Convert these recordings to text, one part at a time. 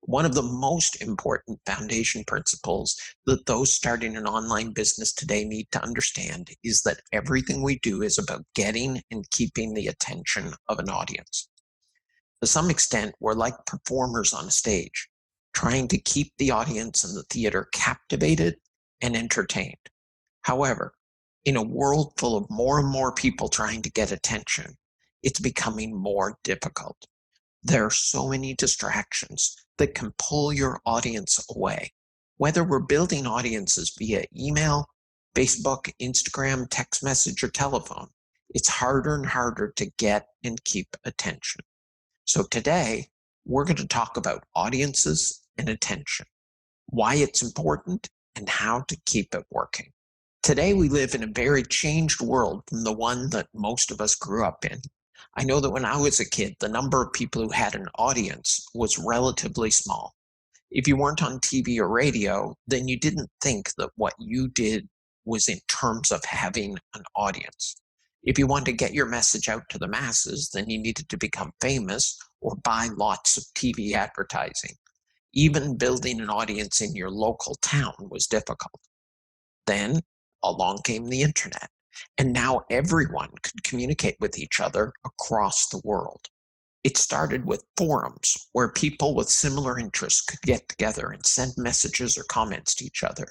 One of the most important foundation principles that those starting an online business today need to understand is that everything we do is about getting and keeping the attention of an audience. To some extent, we're like performers on a stage, trying to keep the audience in the theater captivated and entertained. However, in a world full of more and more people trying to get attention, it's becoming more difficult. There are so many distractions that can pull your audience away. Whether we're building audiences via email, Facebook, Instagram, text message, or telephone, it's harder and harder to get and keep attention. So today, we're going to talk about audiences and attention, why it's important, and how to keep it working. Today, we live in a very changed world from the one that most of us grew up in. I know that when I was a kid, the number of people who had an audience was relatively small. If you weren't on TV or radio, then you didn't think that what you did was in terms of having an audience. If you wanted to get your message out to the masses, then you needed to become famous or buy lots of TV advertising. Even building an audience in your local town was difficult. Then along came the internet. And now everyone could communicate with each other across the world. It started with forums where people with similar interests could get together and send messages or comments to each other.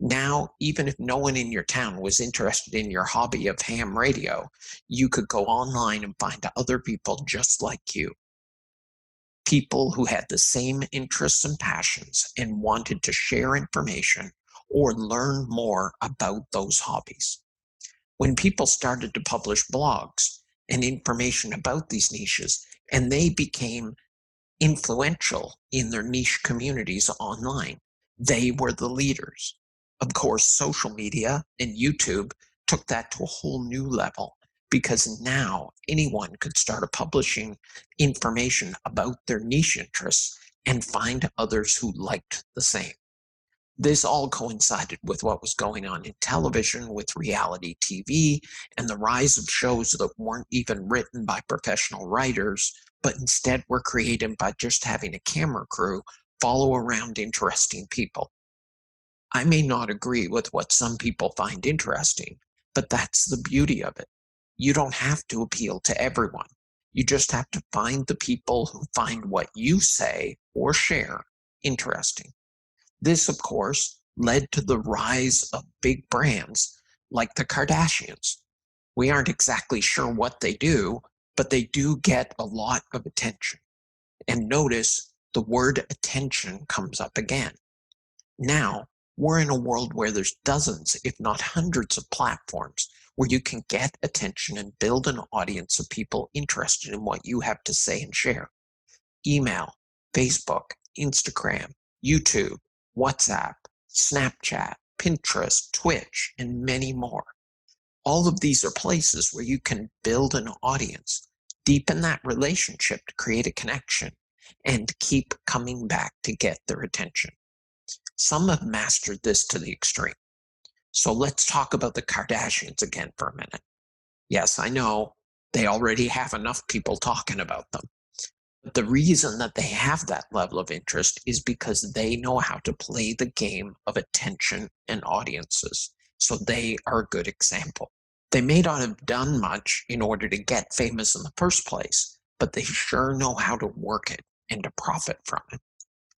Now, even if no one in your town was interested in your hobby of ham radio, you could go online and find other people just like you. People who had the same interests and passions and wanted to share information or learn more about those hobbies. When people started to publish blogs and information about these niches, and they became influential in their niche communities online, they were the leaders. Of course, social media and YouTube took that to a whole new level because now anyone could start publishing information about their niche interests and find others who liked the same. This all coincided with what was going on in television with reality TV and the rise of shows that weren't even written by professional writers, but instead were created by just having a camera crew follow around interesting people. I may not agree with what some people find interesting, but that's the beauty of it. You don't have to appeal to everyone. You just have to find the people who find what you say or share interesting. This, of course, led to the rise of big brands like the Kardashians. We aren't exactly sure what they do, but they do get a lot of attention. And notice the word attention comes up again. Now, we're in a world where there's dozens, if not hundreds of platforms where you can get attention and build an audience of people interested in what you have to say and share. Email, Facebook, Instagram, YouTube, WhatsApp, Snapchat, Pinterest, Twitch, and many more. All of these are places where you can build an audience, deepen that relationship to create a connection, and keep coming back to get their attention. Some have mastered this to the extreme. So let's talk about the Kardashians again for a minute. Yes, I know they already have enough people talking about them. But the reason that they have that level of interest is because they know how to play the game of attention and audiences. So they are a good example. They may not have done much in order to get famous in the first place, but they sure know how to work it and to profit from it.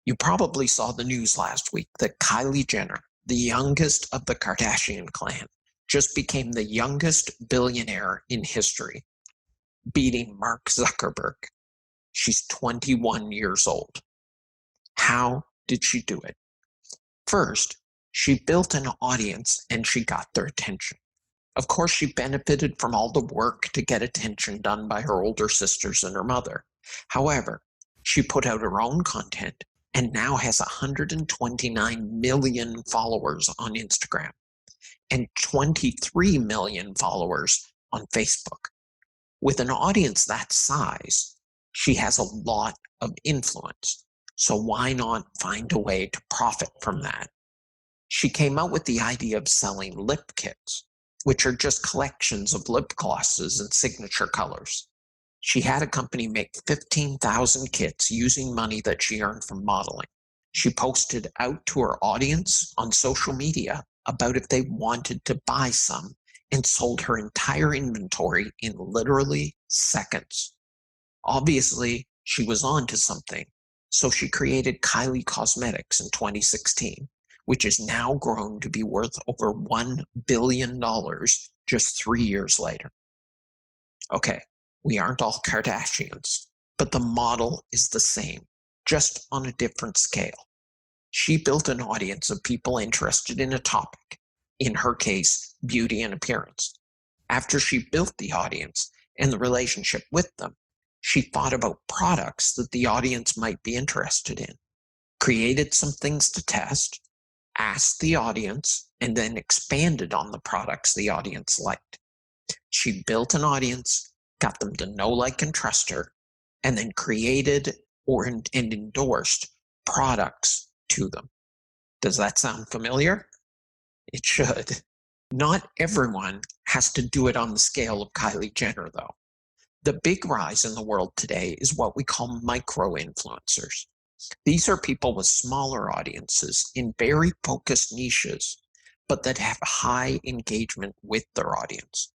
You probably saw the news last week that Kylie Jenner, the youngest of the Kardashian clan, just became the youngest billionaire in history, beating Mark Zuckerberg. She's 21 years old. How did she do it? First, she built an audience and she got their attention. Of course, she benefited from all the work to get attention done by her older sisters and her mother. However, she put out her own content and now has 129 million followers on Instagram and 23 million followers on Facebook. With an audience that size, she has a lot of influence. So why not find a way to profit from that? She came out with the idea of selling lip kits, which are just collections of lip glosses and signature colors. She had a company make 15,000 kits using money that she earned from modeling. She posted out to her audience on social media about if they wanted to buy some and sold her entire inventory in literally seconds. Obviously, she was on to something, so she created Kylie Cosmetics in 2016, which is now grown to be worth over $1 billion just 3 years later. Okay, we aren't all Kardashians, but the model is the same, just on a different scale. She built an audience of people interested in a topic, in her case, beauty and appearance. After she built the audience and the relationship with them, she thought about products that the audience might be interested in, created some things to test, asked the audience, and then expanded on the products the audience liked. She built an audience, got them to know, like, and trust her, and then created and endorsed products to them. Does that sound familiar? It should. Not everyone has to do it on the scale of Kylie Jenner, though. The big rise in the world today is what we call micro-influencers. These are people with smaller audiences in very focused niches, but that have high engagement with their audience.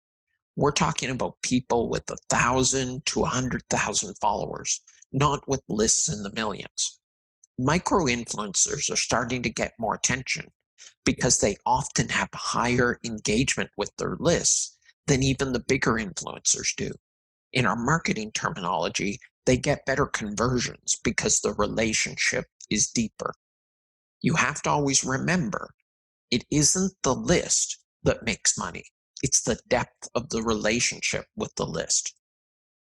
We're talking about people with 1,000 to 100,000 followers, not with lists in the millions. Micro-influencers are starting to get more attention because they often have higher engagement with their lists than even the bigger influencers do. In our marketing terminology, they get better conversions because the relationship is deeper. You have to always remember, it isn't the list that makes money. It's the depth of the relationship with the list.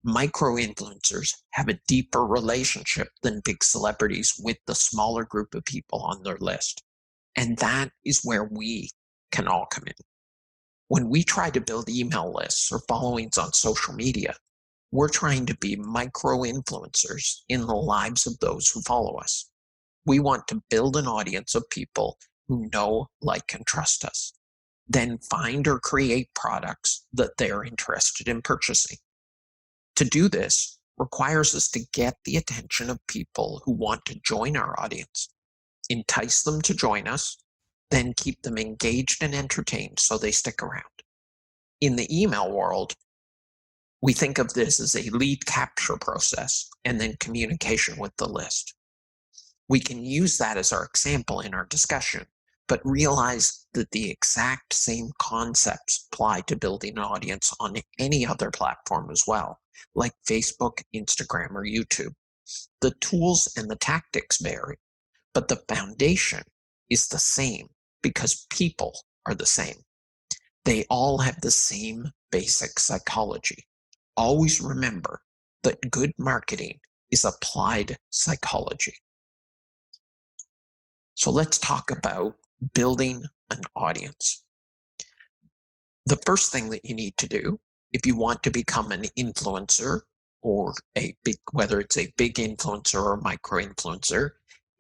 Micro-influencers have a deeper relationship than big celebrities with the smaller group of people on their list. And that is where we can all come in. When we try to build email lists or followings on social media, we're trying to be micro-influencers in the lives of those who follow us. We want to build an audience of people who know, like, and trust us. Then find or create products that they're interested in purchasing. To do this requires us to get the attention of people who want to join our audience, entice them to join us, then keep them engaged and entertained so they stick around. In the email world, we think of this as a lead capture process and then communication with the list. We can use that as our example in our discussion, but realize that the exact same concepts apply to building an audience on any other platform as well, like Facebook, Instagram, or YouTube. The tools and the tactics vary, but the foundation is the same because people are the same. They all have the same basic psychology. Always remember that good marketing is applied psychology. So let's talk about building an audience. The first thing that you need to do if you want to become an influencer or whether it's a big influencer or micro influencer,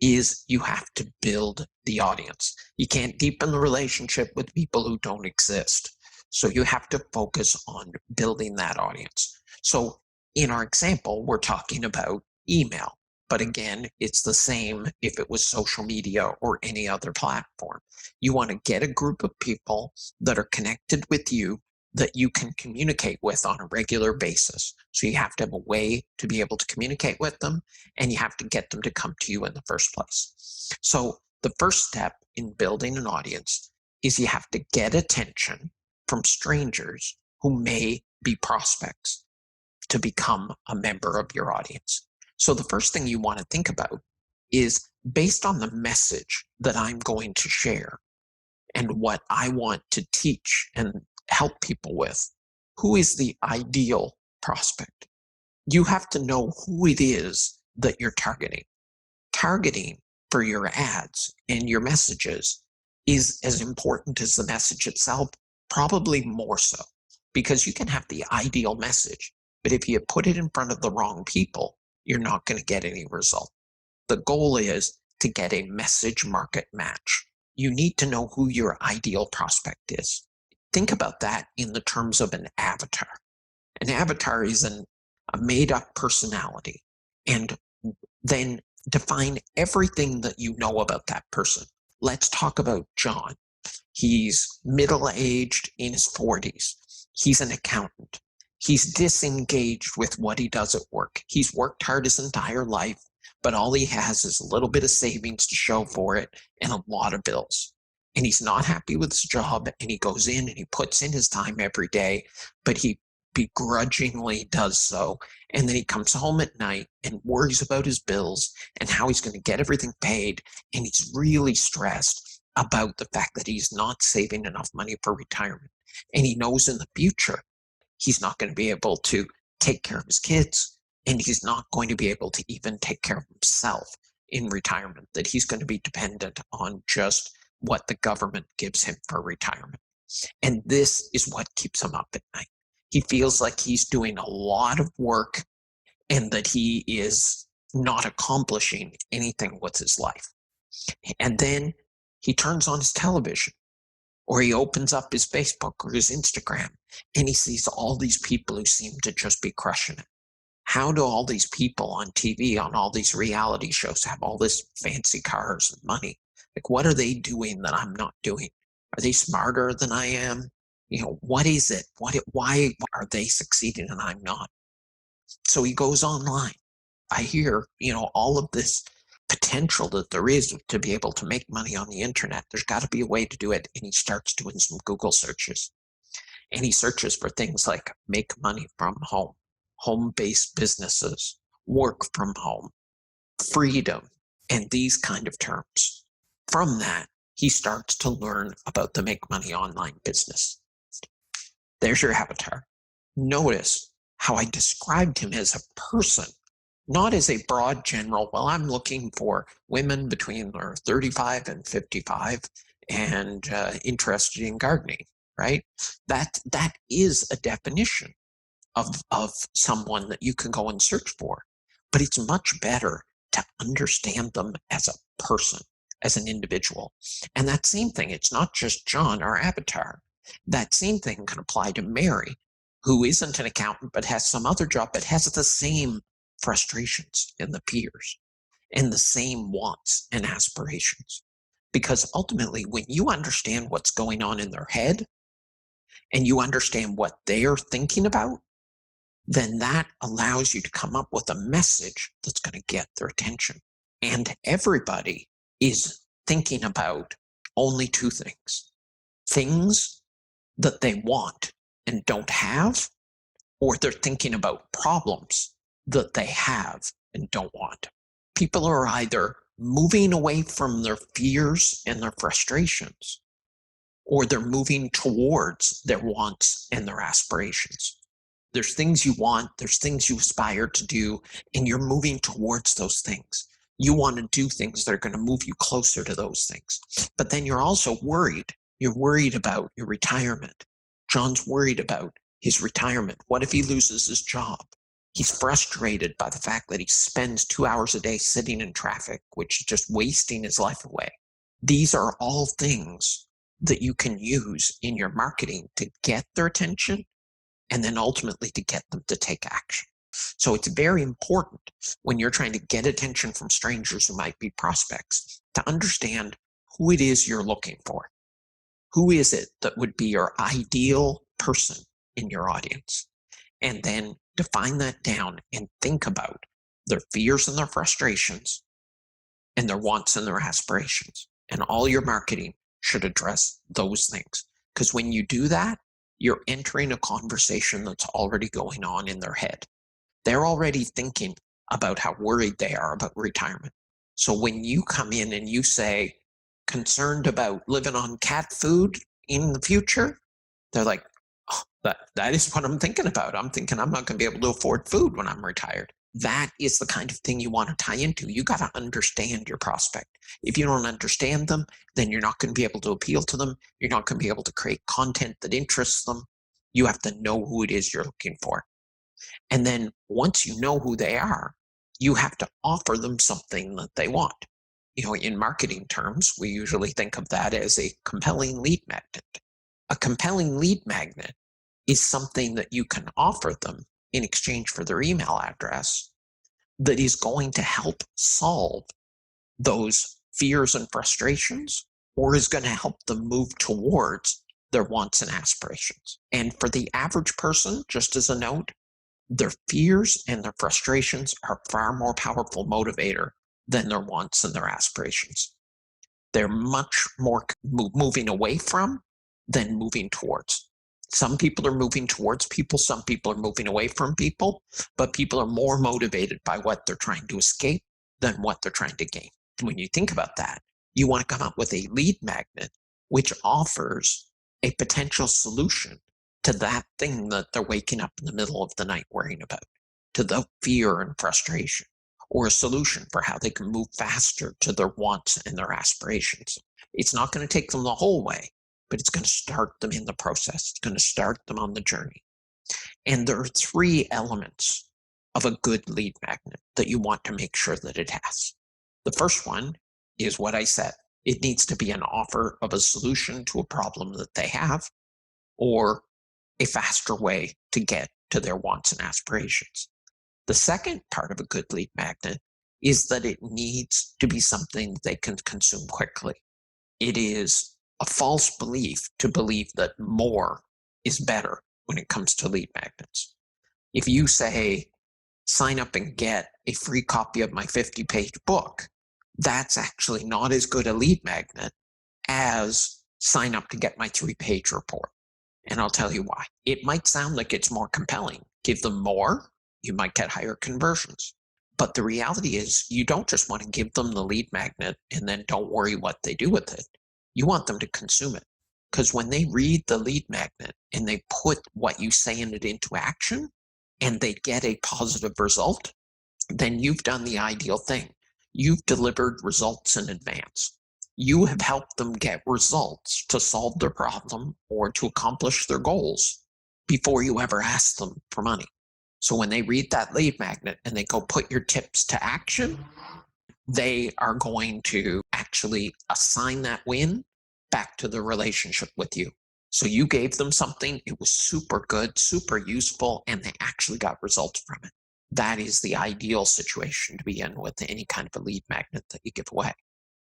is you have to build the audience. You can't deepen the relationship with people who don't exist. So you have to focus on building that audience. So in our example, we're talking about email. But again, it's the same if it was social media or any other platform. You want to get a group of people that are connected with you that you can communicate with on a regular basis. So you have to have a way to be able to communicate with them, and you have to get them to come to you in the first place. So the first step in building an audience is you have to get attention from strangers who may be prospects to become a member of your audience. So the first thing you want to think about is, based on the message that I'm going to share and what I want to teach and help people with, who is the ideal prospect? You have to know who it is that you're targeting. Targeting for your ads and your messages is as important as the message itself, probably more so, because you can have the ideal message, but if you put it in front of the wrong people, you're not going to get any result. The goal is to get a message market match. You need to know who your ideal prospect is. Think about that in the terms of an avatar. An avatar is a made-up personality, and then define everything that you know about that person. Let's talk about John. He's middle-aged, in his 40s. He's an accountant. He's disengaged with what he does at work. He's worked hard his entire life, but all he has is a little bit of savings to show for it and a lot of bills. And he's not happy with his job, and he goes in and he puts in his time every day, but he begrudgingly does so. And then he comes home at night and worries about his bills and how he's going to get everything paid. And he's really stressed about the fact that he's not saving enough money for retirement. And he knows in the future he's not going to be able to take care of his kids, and he's not going to be able to even take care of himself in retirement, that he's going to be dependent on just what the government gives him for retirement. And this is what keeps him up at night. He feels like he's doing a lot of work and that he is not accomplishing anything with his life. And then he turns on his television, or he opens up his Facebook or his Instagram, and he sees all these people who seem to just be crushing it. How do all these people on TV, on all these reality shows, have all this fancy cars and money? Like, what are they doing that I'm not doing? Are they smarter than I am? What is it? Why are they succeeding and I'm not? So he goes online. I hear, all of this potential that there is to be able to make money on the internet. There's got to be a way to do it. And he starts doing some Google searches. And he searches for things like make money from home, home-based businesses, work from home, freedom, and these kind of terms. From that, he starts to learn about the make money online business. There's your avatar. Notice how I described him as a person, not as a broad general, well, I'm looking for women between 35 and 55 and interested in gardening, right? That is a definition of someone that you can go and search for. But it's much better to understand them as a person, as an individual. And that same thing, it's not just John, our avatar. That same thing can apply to Mary, who isn't an accountant but has some other job, but has the same frustrations and the fears and the same wants and aspirations. Because ultimately, when you understand what's going on in their head and you understand what they're thinking about, then that allows you to come up with a message that's going to get their attention. And everybody is thinking about only two things: things that they want and don't have, or they're thinking about problems that they have and don't want. People are either moving away from their fears and their frustrations, or they're moving towards their wants and their aspirations. There's things you want, there's things you aspire to do, and you're moving towards those things. You want to do things that are going to move you closer to those things. But then you're also worried. You're worried about your retirement. John's worried about his retirement. What if he loses his job? He's frustrated by the fact that he spends 2 hours a day sitting in traffic, which is just wasting his life away. These are all things that you can use in your marketing to get their attention and then ultimately to get them to take action. So it's very important when you're trying to get attention from strangers who might be prospects to understand who it is you're looking for. Who is it that would be your ideal person in your audience? And then define that down and think about their fears and their frustrations and their wants and their aspirations. And all your marketing should address those things. Because when you do that, you're entering a conversation that's already going on in their head. They're already thinking about how worried they are about retirement. So when you come in and you say, concerned about living on cat food in the future, they're like, oh, that is what I'm thinking about. I'm thinking I'm not going to be able to afford food when I'm retired. That is the kind of thing you want to tie into. You got to understand your prospect. If you don't understand them, then you're not going to be able to appeal to them. You're not going to be able to create content that interests them. You have to know who it is you're looking for. And then once you know who they are, you have to offer them something that they want. In marketing terms, we usually think of that as a compelling lead magnet. A compelling lead magnet is something that you can offer them in exchange for their email address that is going to help solve those fears and frustrations, or is going to help them move towards their wants and aspirations. And for the average person, just as a note, their fears and their frustrations are far more powerful motivator than their wants and their aspirations. They're much more moving away from than moving towards. Some people are moving towards people, some people are moving away from people, but people are more motivated by what they're trying to escape than what they're trying to gain. When you think about that, you want to come up with a lead magnet which offers a potential solution to that thing that they're waking up in the middle of the night worrying about, to the fear and frustration, or a solution for how they can move faster to their wants and their aspirations. It's not going to take them the whole way, but it's going to start them in the process. It's going to start them on the journey. And there are 3 elements of a good lead magnet that you want to make sure that it has. The first one is what I said. It needs to be an offer of a solution to a problem that they have, or a faster way to get to their wants and aspirations. The second part of a good lead magnet is that it needs to be something they can consume quickly. It is a false belief to believe that more is better when it comes to lead magnets. If you say, sign up and get a free copy of my 50-page book, that's actually not as good a lead magnet as sign up to get my 3-page report. And I'll tell you why. It might sound like it's more compelling. Give them more, you might get higher conversions. But the reality is, you don't just want to give them the lead magnet and then don't worry what they do with it. You want them to consume it. Because when they read the lead magnet and they put what you say in it into action and they get a positive result, then you've done the ideal thing. You've delivered results in advance. You have helped them get results to solve their problem or to accomplish their goals before you ever ask them for money. So when they read that lead magnet and they go put your tips to action, they are going to actually assign that win back to the relationship with you. So you gave them something, it was super good, super useful, and they actually got results from it. That is the ideal situation to be in with any kind of a lead magnet that you give away.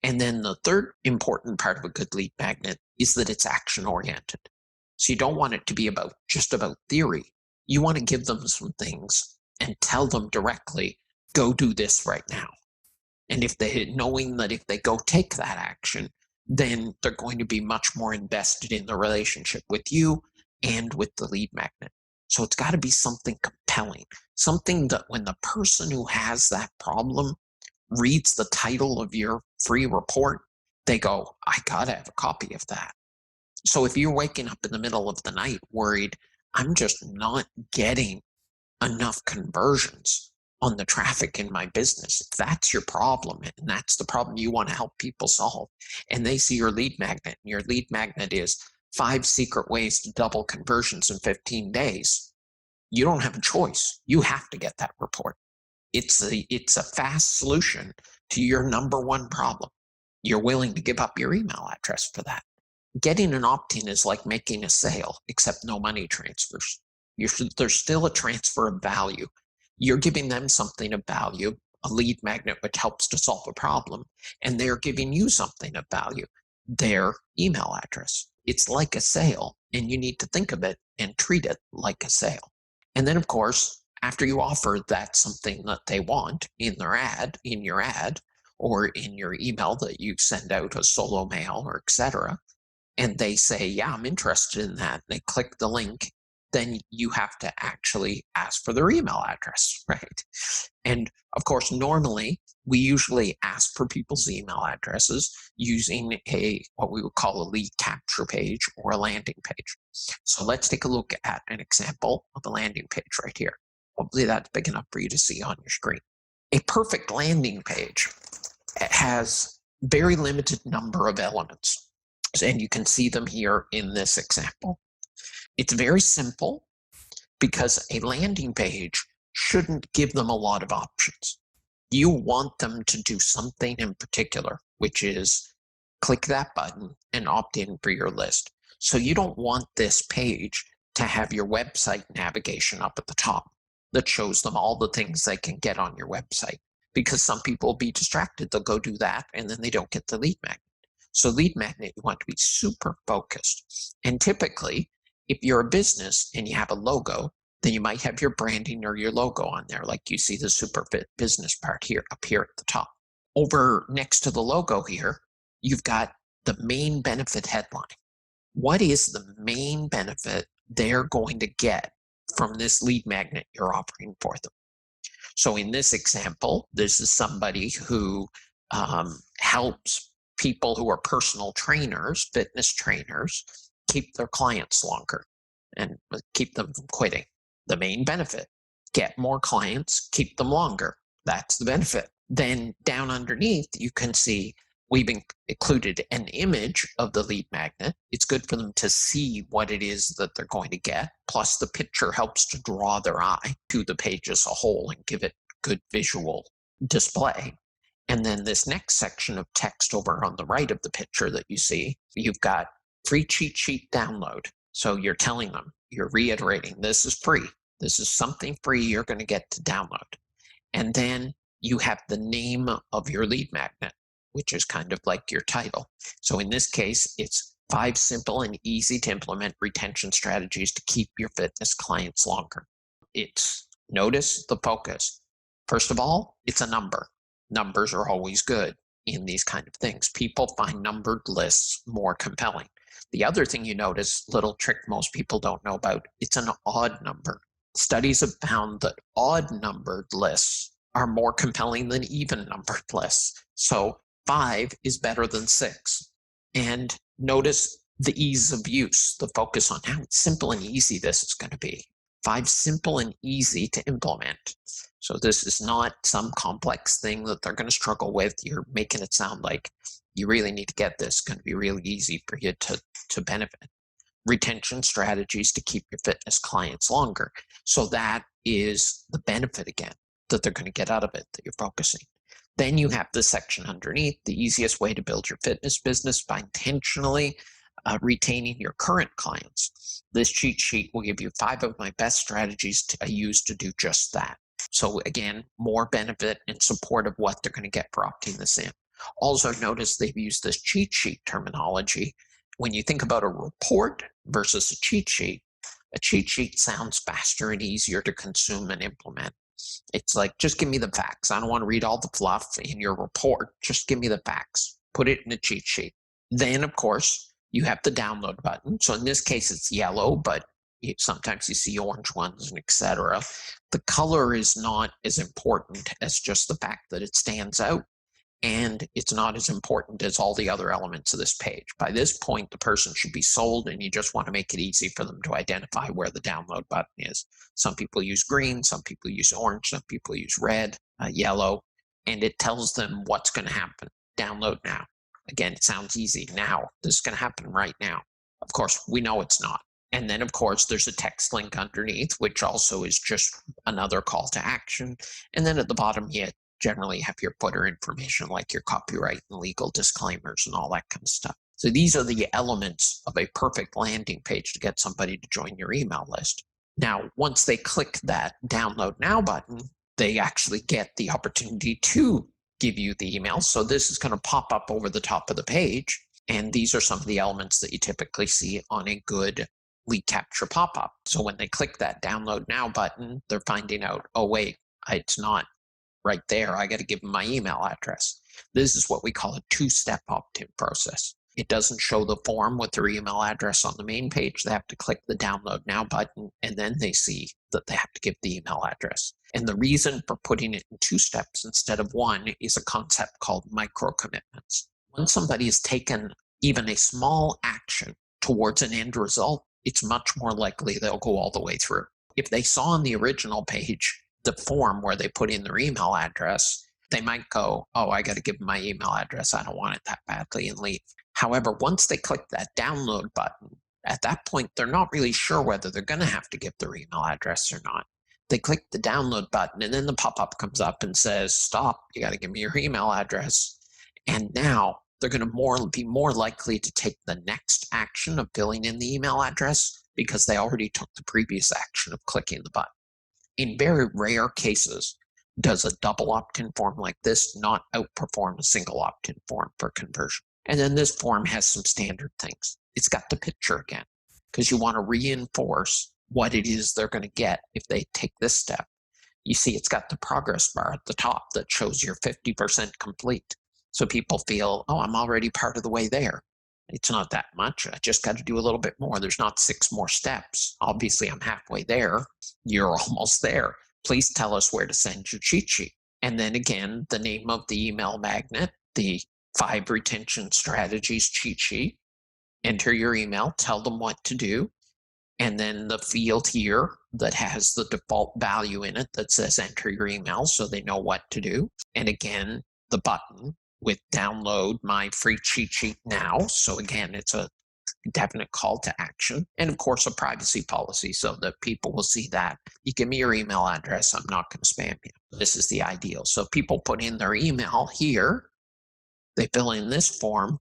And then the third important part of a good lead magnet is that it's action-oriented. So you don't want it to be just about theory. You want to give them some things and tell them directly, go do this right now. And knowing that if they go take that action, then they're going to be much more invested in the relationship with you and with the lead magnet. So it's got to be something compelling, something that when the person who has that problem reads the title of your free report, they go, I gotta have a copy of that. So if you're waking up in the middle of the night worried, I'm just not getting enough conversions on the traffic in my business, if that's your problem and that's the problem you want to help people solve, and they see your lead magnet, and your lead magnet is 5 secret ways to double conversions in 15 days, you don't have a choice. You have to get that report. It's a fast solution to your number one problem. You're willing to give up your email address for that. Getting an opt-in is like making a sale, except no money transfers. There's still a transfer of value. You're giving them something of value, a lead magnet which helps to solve a problem, and they're giving you something of value, their email address. It's like a sale, and you need to think of it and treat it like a sale. And then, of course, after you offer that something that they want in your ad, or in your email that you send out a solo mail or etc., and they say, yeah, I'm interested in that, they click the link, then you have to actually ask for their email address, right? And of course, normally we usually ask for people's email addresses using what we would call a lead capture page or a landing page. So let's take a look at an example of a landing page right here. Hopefully that's big enough for you to see on your screen. A perfect landing page has very limited number of elements, and you can see them here in this example. It's very simple because a landing page shouldn't give them a lot of options. You want them to do something in particular, which is click that button and opt in for your list. So you don't want this page to have your website navigation up at the top. that shows them all the things they can get on your website, because some people will be distracted. They'll go do that and then they don't get the lead magnet. So lead magnet, you want to be super focused. And typically, if you're a business and you have a logo, then you might have your branding or your logo on there, like you see the super fit business part here, up here at the top. Over next to the logo here, you've got the main benefit headline. What is the main benefit they're going to get from this lead magnet you're offering for them? So in this example, this is somebody who helps people who are personal trainers, fitness trainers, keep their clients longer and keep them from quitting. The main benefit, get more clients, keep them longer. That's the benefit. Then down underneath, you can see we've included an image of the lead magnet. It's good for them to see what it is that they're going to get. Plus the picture helps to draw their eye to the page as a whole and give it good visual display. And then this next section of text over on the right of the picture that you see, you've got free cheat sheet download. So you're telling them, you're reiterating, this is free. This is something free you're going to get to download. And then you have the name of your lead magnet, which is kind of like your title. So in this case, it's 5 simple and easy to implement retention strategies to keep your fitness clients longer. Notice the focus. First of all, it's a number. Numbers are always good in these kind of things. People find numbered lists more compelling. The other thing you notice, little trick most people don't know about, it's an odd number. Studies have found that odd numbered lists are more compelling than even numbered lists. So 5 is better than 6. And notice the ease of use, the focus on how simple and easy this is going to be. 5 simple and easy to implement. So this is not some complex thing that they're going to struggle with. You're making it sound like you really need to get this. It's going to be really easy for you to benefit. Retention strategies to keep your fitness clients longer. So that is the benefit again that they're going to get out of it, that you're focusing. Then you have the section underneath, the easiest way to build your fitness business by intentionally retaining your current clients. This cheat sheet will give you 5 of my best strategies I use to do just that. So again, more benefit and support of what they're going to get for opting this in. Also notice they've used this cheat sheet terminology. When you think about a report versus a cheat sheet sounds faster and easier to consume and implement. It's like, just give me the facts. I don't want to read all the fluff in your report. Just give me the facts. Put it in a cheat sheet. Then, of course, you have the download button. So in this case, it's yellow, but sometimes you see orange ones and etc. The color is not as important as just the fact that it stands out. And it's not as important as all the other elements of this page. By this point, the person should be sold, and you just want to make it easy for them to identify where the download button is. Some people use green, some people use orange, some people use red, yellow, and it tells them what's going to happen. Download now. Again, it sounds easy. Now, this is going to happen right now. Of course, we know it's not. And then, of course, there's a text link underneath, which also is just another call to action. And then at the bottom, you generally have your footer information like your copyright and legal disclaimers and all that kind of stuff. So these are the elements of a perfect landing page to get somebody to join your email list. Now, once they click that download now button, they actually get the opportunity to give you the email. So this is going to pop up over the top of the page. And these are some of the elements that you typically see on a good lead capture pop-up. So when they click that download now button, they're finding out, oh, wait, it's not right there. I got to give them my email address. This is what we call a 2-step opt-in process. It doesn't show the form with their email address on the main page. They have to click the download now button, and then they see that they have to give the email address. And the reason for putting it in 2 steps instead of 1 is a concept called micro commitments. When somebody has taken even a small action towards an end result, it's much more likely they'll go all the way through. If they saw on the original page the form where they put in their email address, they might go, oh, I got to give them my email address. I don't want it that badly, and leave. However, once they click that download button, at that point, they're not really sure whether they're going to have to give their email address or not. They click the download button, and then the pop-up comes up and says, stop, you got to give me your email address. And now they're going to be more likely to take the next action of filling in the email address because they already took the previous action of clicking the button. In very rare cases, does a double opt-in form like this not outperform a single opt-in form for conversion. And then this form has some standard things. It's got the picture again, because you want to reinforce what it is they're going to get if they take this step. You see, it's got the progress bar at the top that shows you're 50% complete. So people feel, oh, I'm already part of the way there. It's not that much. I just got to do a little bit more. There's not 6 more steps. Obviously, I'm halfway there. You're almost there. Please tell us where to send your cheat sheet. And then again, the name of the email magnet, the 5 retention strategies cheat sheet. Enter your email, tell them what to do. And then the field here that has the default value in it that says enter your email so they know what to do. And again, the button with download my free cheat sheet now. So again, it's a definite call to action. And of course, a privacy policy so that people will see that. You give me your email address, I'm not going to spam you. This is the ideal. So people put in their email here, they fill in this form,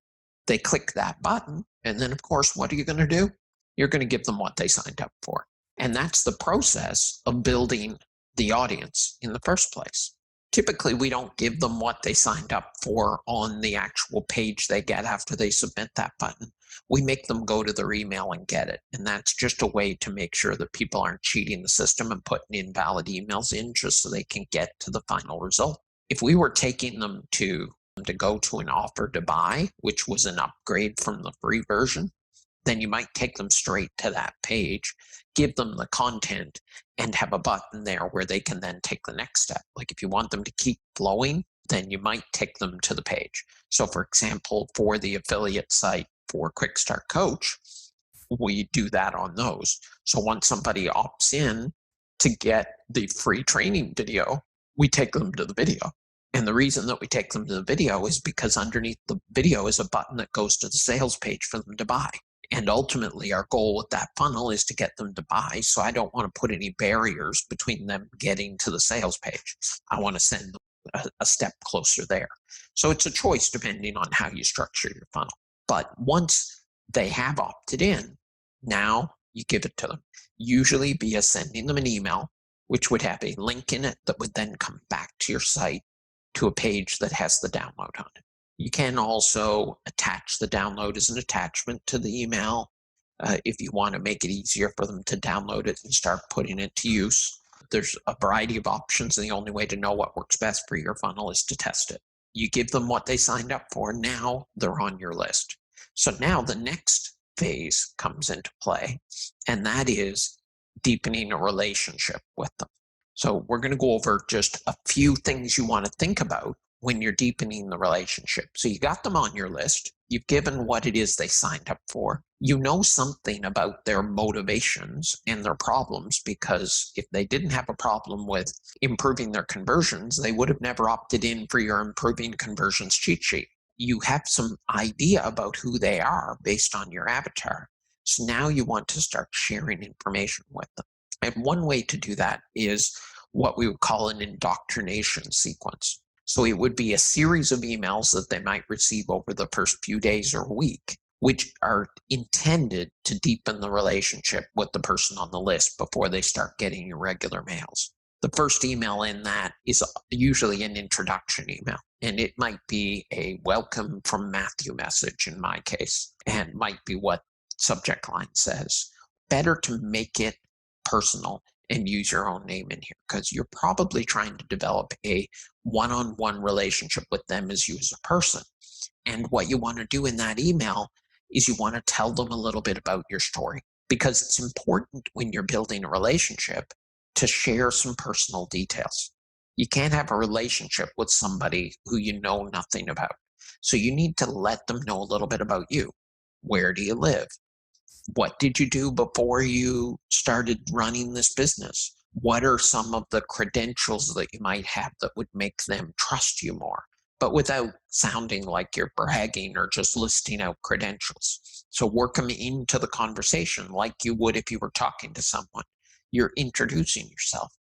they click that button, and then of course, what are you going to do? You're going to give them what they signed up for. And that's the process of building the audience in the first place. Typically, we don't give them what they signed up for on the actual page they get after they submit that button. We make them go to their email and get it. And that's just a way to make sure that people aren't cheating the system and putting invalid emails in just so they can get to the final result. If we were taking them to go to an offer to buy, which was an upgrade from the free version, then you might take them straight to that page, give them the content, and have a button there where they can then take the next step. Like if you want them to keep flowing, then you might take them to the page. So for example, for the affiliate site for Quick Start Coach, we do that on those. So once somebody opts in to get the free training video, we take them to the video. And the reason that we take them to the video is because underneath the video is a button that goes to the sales page for them to buy. And ultimately, our goal with that funnel is to get them to buy. So I don't want to put any barriers between them getting to the sales page. I want to send them a step closer there. So it's a choice depending on how you structure your funnel. But once they have opted in, now you give it to them, usually via sending them an email, which would have a link in it that would then come back to your site to a page that has the download on it. You can also attach the download as an attachment to the email if you want to make it easier for them to download it and start putting it to use. There's a variety of options, and the only way to know what works best for your funnel is to test it. You give them what they signed up for, now they're on your list. So now the next phase comes into play, and that is deepening a relationship with them. So we're going to go over just a few things you want to think about when you're deepening the relationship. So you got them on your list. You've given what it is they signed up for. You know something about their motivations and their problems, because if they didn't have a problem with improving their conversions, they would have never opted in for your improving conversions cheat sheet. You have some idea about who they are based on your avatar. So now you want to start sharing information with them. And one way to do that is what we would call an indoctrination sequence. So it would be a series of emails that they might receive over the first few days or week, which are intended to deepen the relationship with the person on the list before they start getting your regular mails. The first email in that is usually an introduction email, and it might be a welcome from Matthew message in my case, and might be what subject line says. Better to make it personal and use your own name in here, because you're probably trying to develop a one-on-one relationship with them as you as a person. And what you want to do in that email is you want to tell them a little bit about your story, because it's important when you're building a relationship to share some personal details. You can't have a relationship with somebody who you know nothing about. So you need to let them know a little bit about you. Where do you live? What did you do before you started running this business? What are some of the credentials that you might have that would make them trust you more, but without sounding like you're bragging or just listing out credentials? So work them into the conversation like you would if you were talking to someone. You're introducing yourself,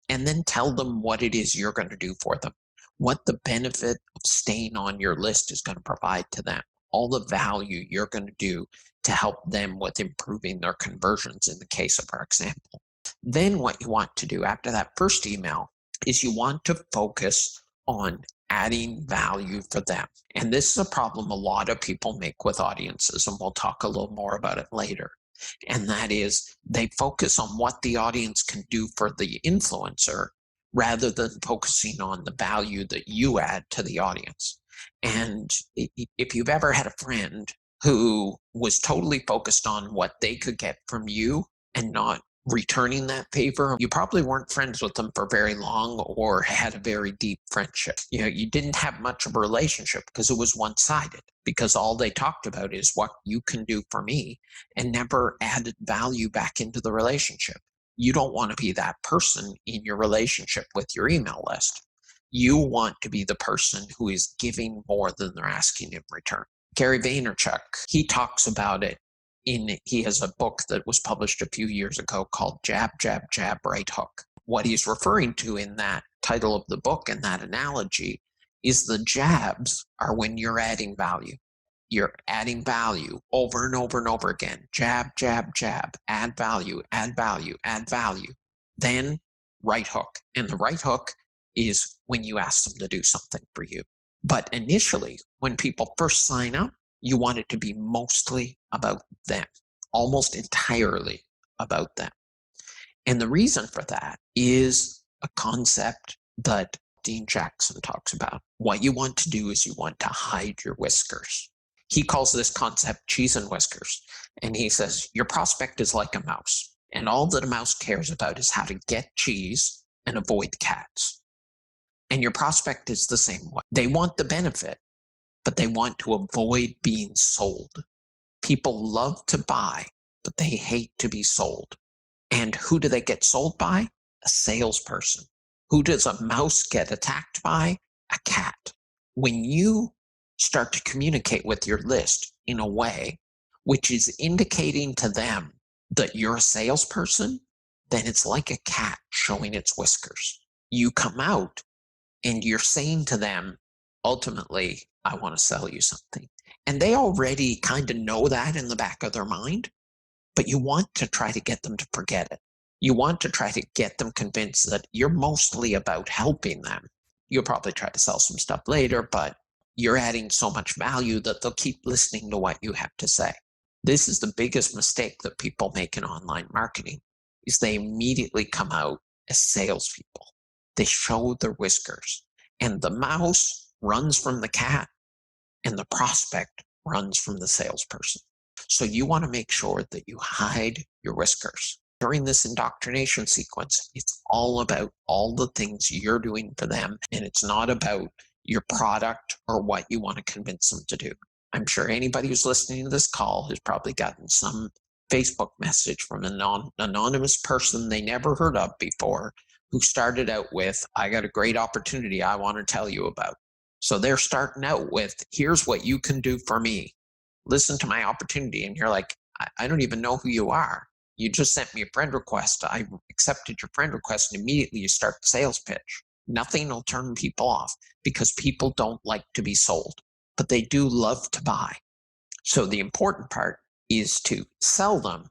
and then tell them what it is you're going to do for them, what the benefit of staying on your list is going to provide to them, all the value you're going to do to help them with improving their conversions in the case of our example. Then what you want to do after that first email is you want to focus on adding value for them. And this is a problem a lot of people make with audiences, and we'll talk a little more about it later. And that is they focus on what the audience can do for the influencer rather than focusing on the value that you add to the audience. And if you've ever had a friend who was totally focused on what they could get from you and not returning that favor, you probably weren't friends with them for very long or had a very deep friendship. You didn't have much of a relationship because it was one-sided, because all they talked about is what you can do for me and never added value back into the relationship. You don't want to be that person in your relationship with your email list. You want to be the person who is giving more than they're asking in return. Gary Vaynerchuk, he talks about it. He has a book that was published a few years ago called Jab, Jab, Jab, Right Hook. What he's referring to in that title of the book and that analogy is the jabs are when you're adding value. You're adding value over and over and over again. Jab, jab, jab, add value, add value, add value. Then right hook. And the right hook is when you ask them to do something for you. But initially, when people first sign up, you want it to be mostly about them, almost entirely about them. And the reason for that is a concept that Dean Jackson talks about. What you want to do is you want to hide your whiskers. He calls this concept cheese and whiskers. And he says, your prospect is like a mouse. And all that a mouse cares about is how to get cheese and avoid cats. And your prospect is the same way. They want the benefit, but they want to avoid being sold. People love to buy, but they hate to be sold. And who do they get sold by? A salesperson. Who does a mouse get attacked by? A cat. When you start to communicate with your list in a way which is indicating to them that you're a salesperson, then it's like a cat showing its whiskers. You come out and you're saying to them, ultimately, I want to sell you something. And they already kind of know that in the back of their mind, but you want to try to get them to forget it. You want to try to get them convinced that you're mostly about helping them. You'll probably try to sell some stuff later, but you're adding so much value that they'll keep listening to what you have to say. This is the biggest mistake that people make in online marketing, is they immediately come out as salespeople. They show their whiskers, and the mouse runs from the cat and the prospect runs from the salesperson. So you want to make sure that you hide your whiskers. During this indoctrination sequence, it's all about all the things you're doing for them, and it's not about your product or what you want to convince them to do. I'm sure anybody who's listening to this call has probably gotten some Facebook message from an anonymous person they never heard of before who started out with, I got a great opportunity I want to tell you about. So they're starting out with, here's what you can do for me. Listen to my opportunity. And you're like, I don't even know who you are. You just sent me a friend request. I accepted your friend request, and immediately you start the sales pitch. Nothing will turn people off because people don't like to be sold, but they do love to buy. So the important part is to sell them,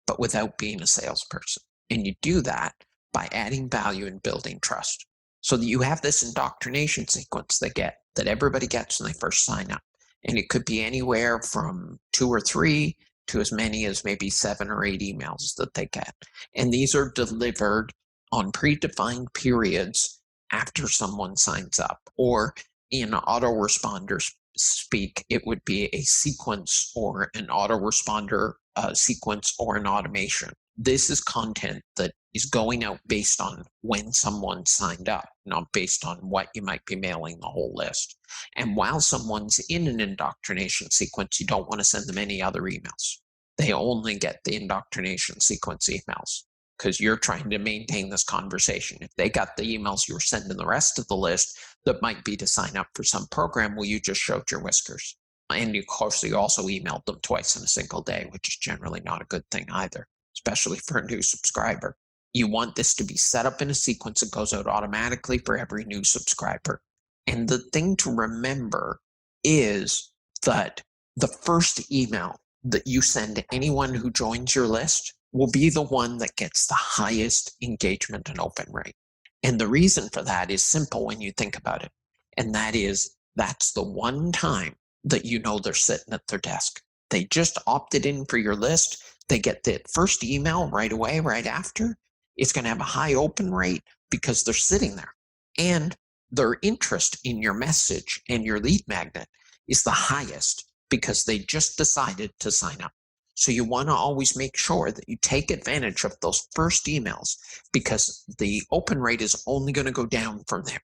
but without being a salesperson. And you do that by adding value and building trust. So that you have this indoctrination sequence that everybody gets when they first sign up. And it could be anywhere from 2 or 3 to as many as maybe 7 or 8 emails that they get. And these are delivered on predefined periods after someone signs up, or in autoresponder speak, it would be a sequence or an autoresponder sequence or an automation. This is content that is going out based on when someone signed up, not based on what you might be mailing the whole list. And while someone's in an indoctrination sequence, you don't want to send them any other emails. They only get the indoctrination sequence emails because you're trying to maintain this conversation. If they got the emails you were sending the rest of the list that might be to sign up for some program, well, you just showed your whiskers. And of course, you also emailed them twice in a single day, which is generally not a good thing either, especially for a new subscriber. You want this to be set up in a sequence that goes out automatically for every new subscriber. And the thing to remember is that the first email that you send to anyone who joins your list will be the one that gets the highest engagement and open rate. And the reason for that is simple when you think about it. And that is, that's the one time that you know they're sitting at their desk. They just opted in for your list. They get the first email right away, right after. It's going to have a high open rate because they're sitting there. And their interest in your message and your lead magnet is the highest because they just decided to sign up. So you want to always make sure that you take advantage of those first emails because the open rate is only going to go down from there.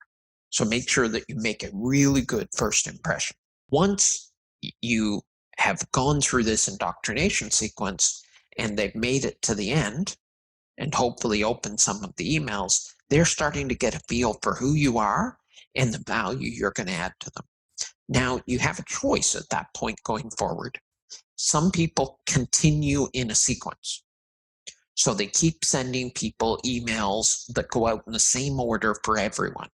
So make sure that you make a really good first impression. Once you have gone through this indoctrination sequence and they've made it to the end and hopefully opened some of the emails, they're starting to get a feel for who you are and the value you're going to add to them. Now, you have a choice at that point going forward. Some people continue in a sequence. So they keep sending people emails that go out in the same order for everyone.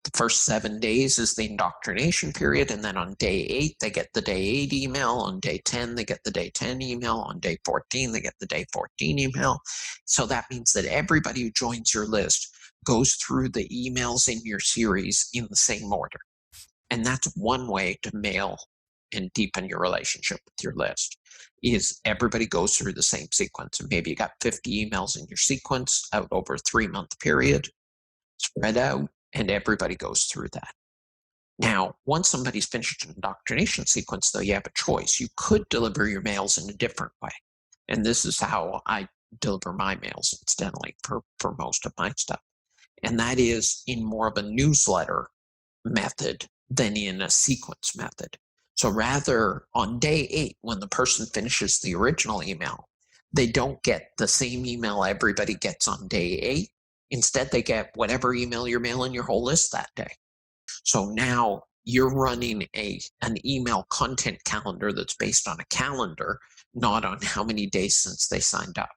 The first 7 days is the indoctrination period, and then on day 8, they get the day 8 email. On day 10, they get the day 10 email. On day 14, they get the day 14 email. So that means that everybody who joins your list goes through the emails in your series in the same order. And that's one way to mail and deepen your relationship with your list, is everybody goes through the same sequence. And maybe you got 50 emails in your sequence out over a 3-month period, spread out, and everybody goes through that. Now, once somebody's finished an indoctrination sequence, though, you have a choice. You could deliver your mails in a different way. And this is how I deliver my mails, incidentally, for most of my stuff. And that is in more of a newsletter method than in a sequence method. So rather, on day 8, when the person finishes the original email, they don't get the same email everybody gets on day 8. Instead, they get whatever email you're mailing your whole list that day. So now you're running an email content calendar that's based on a calendar, not on how many days since they signed up.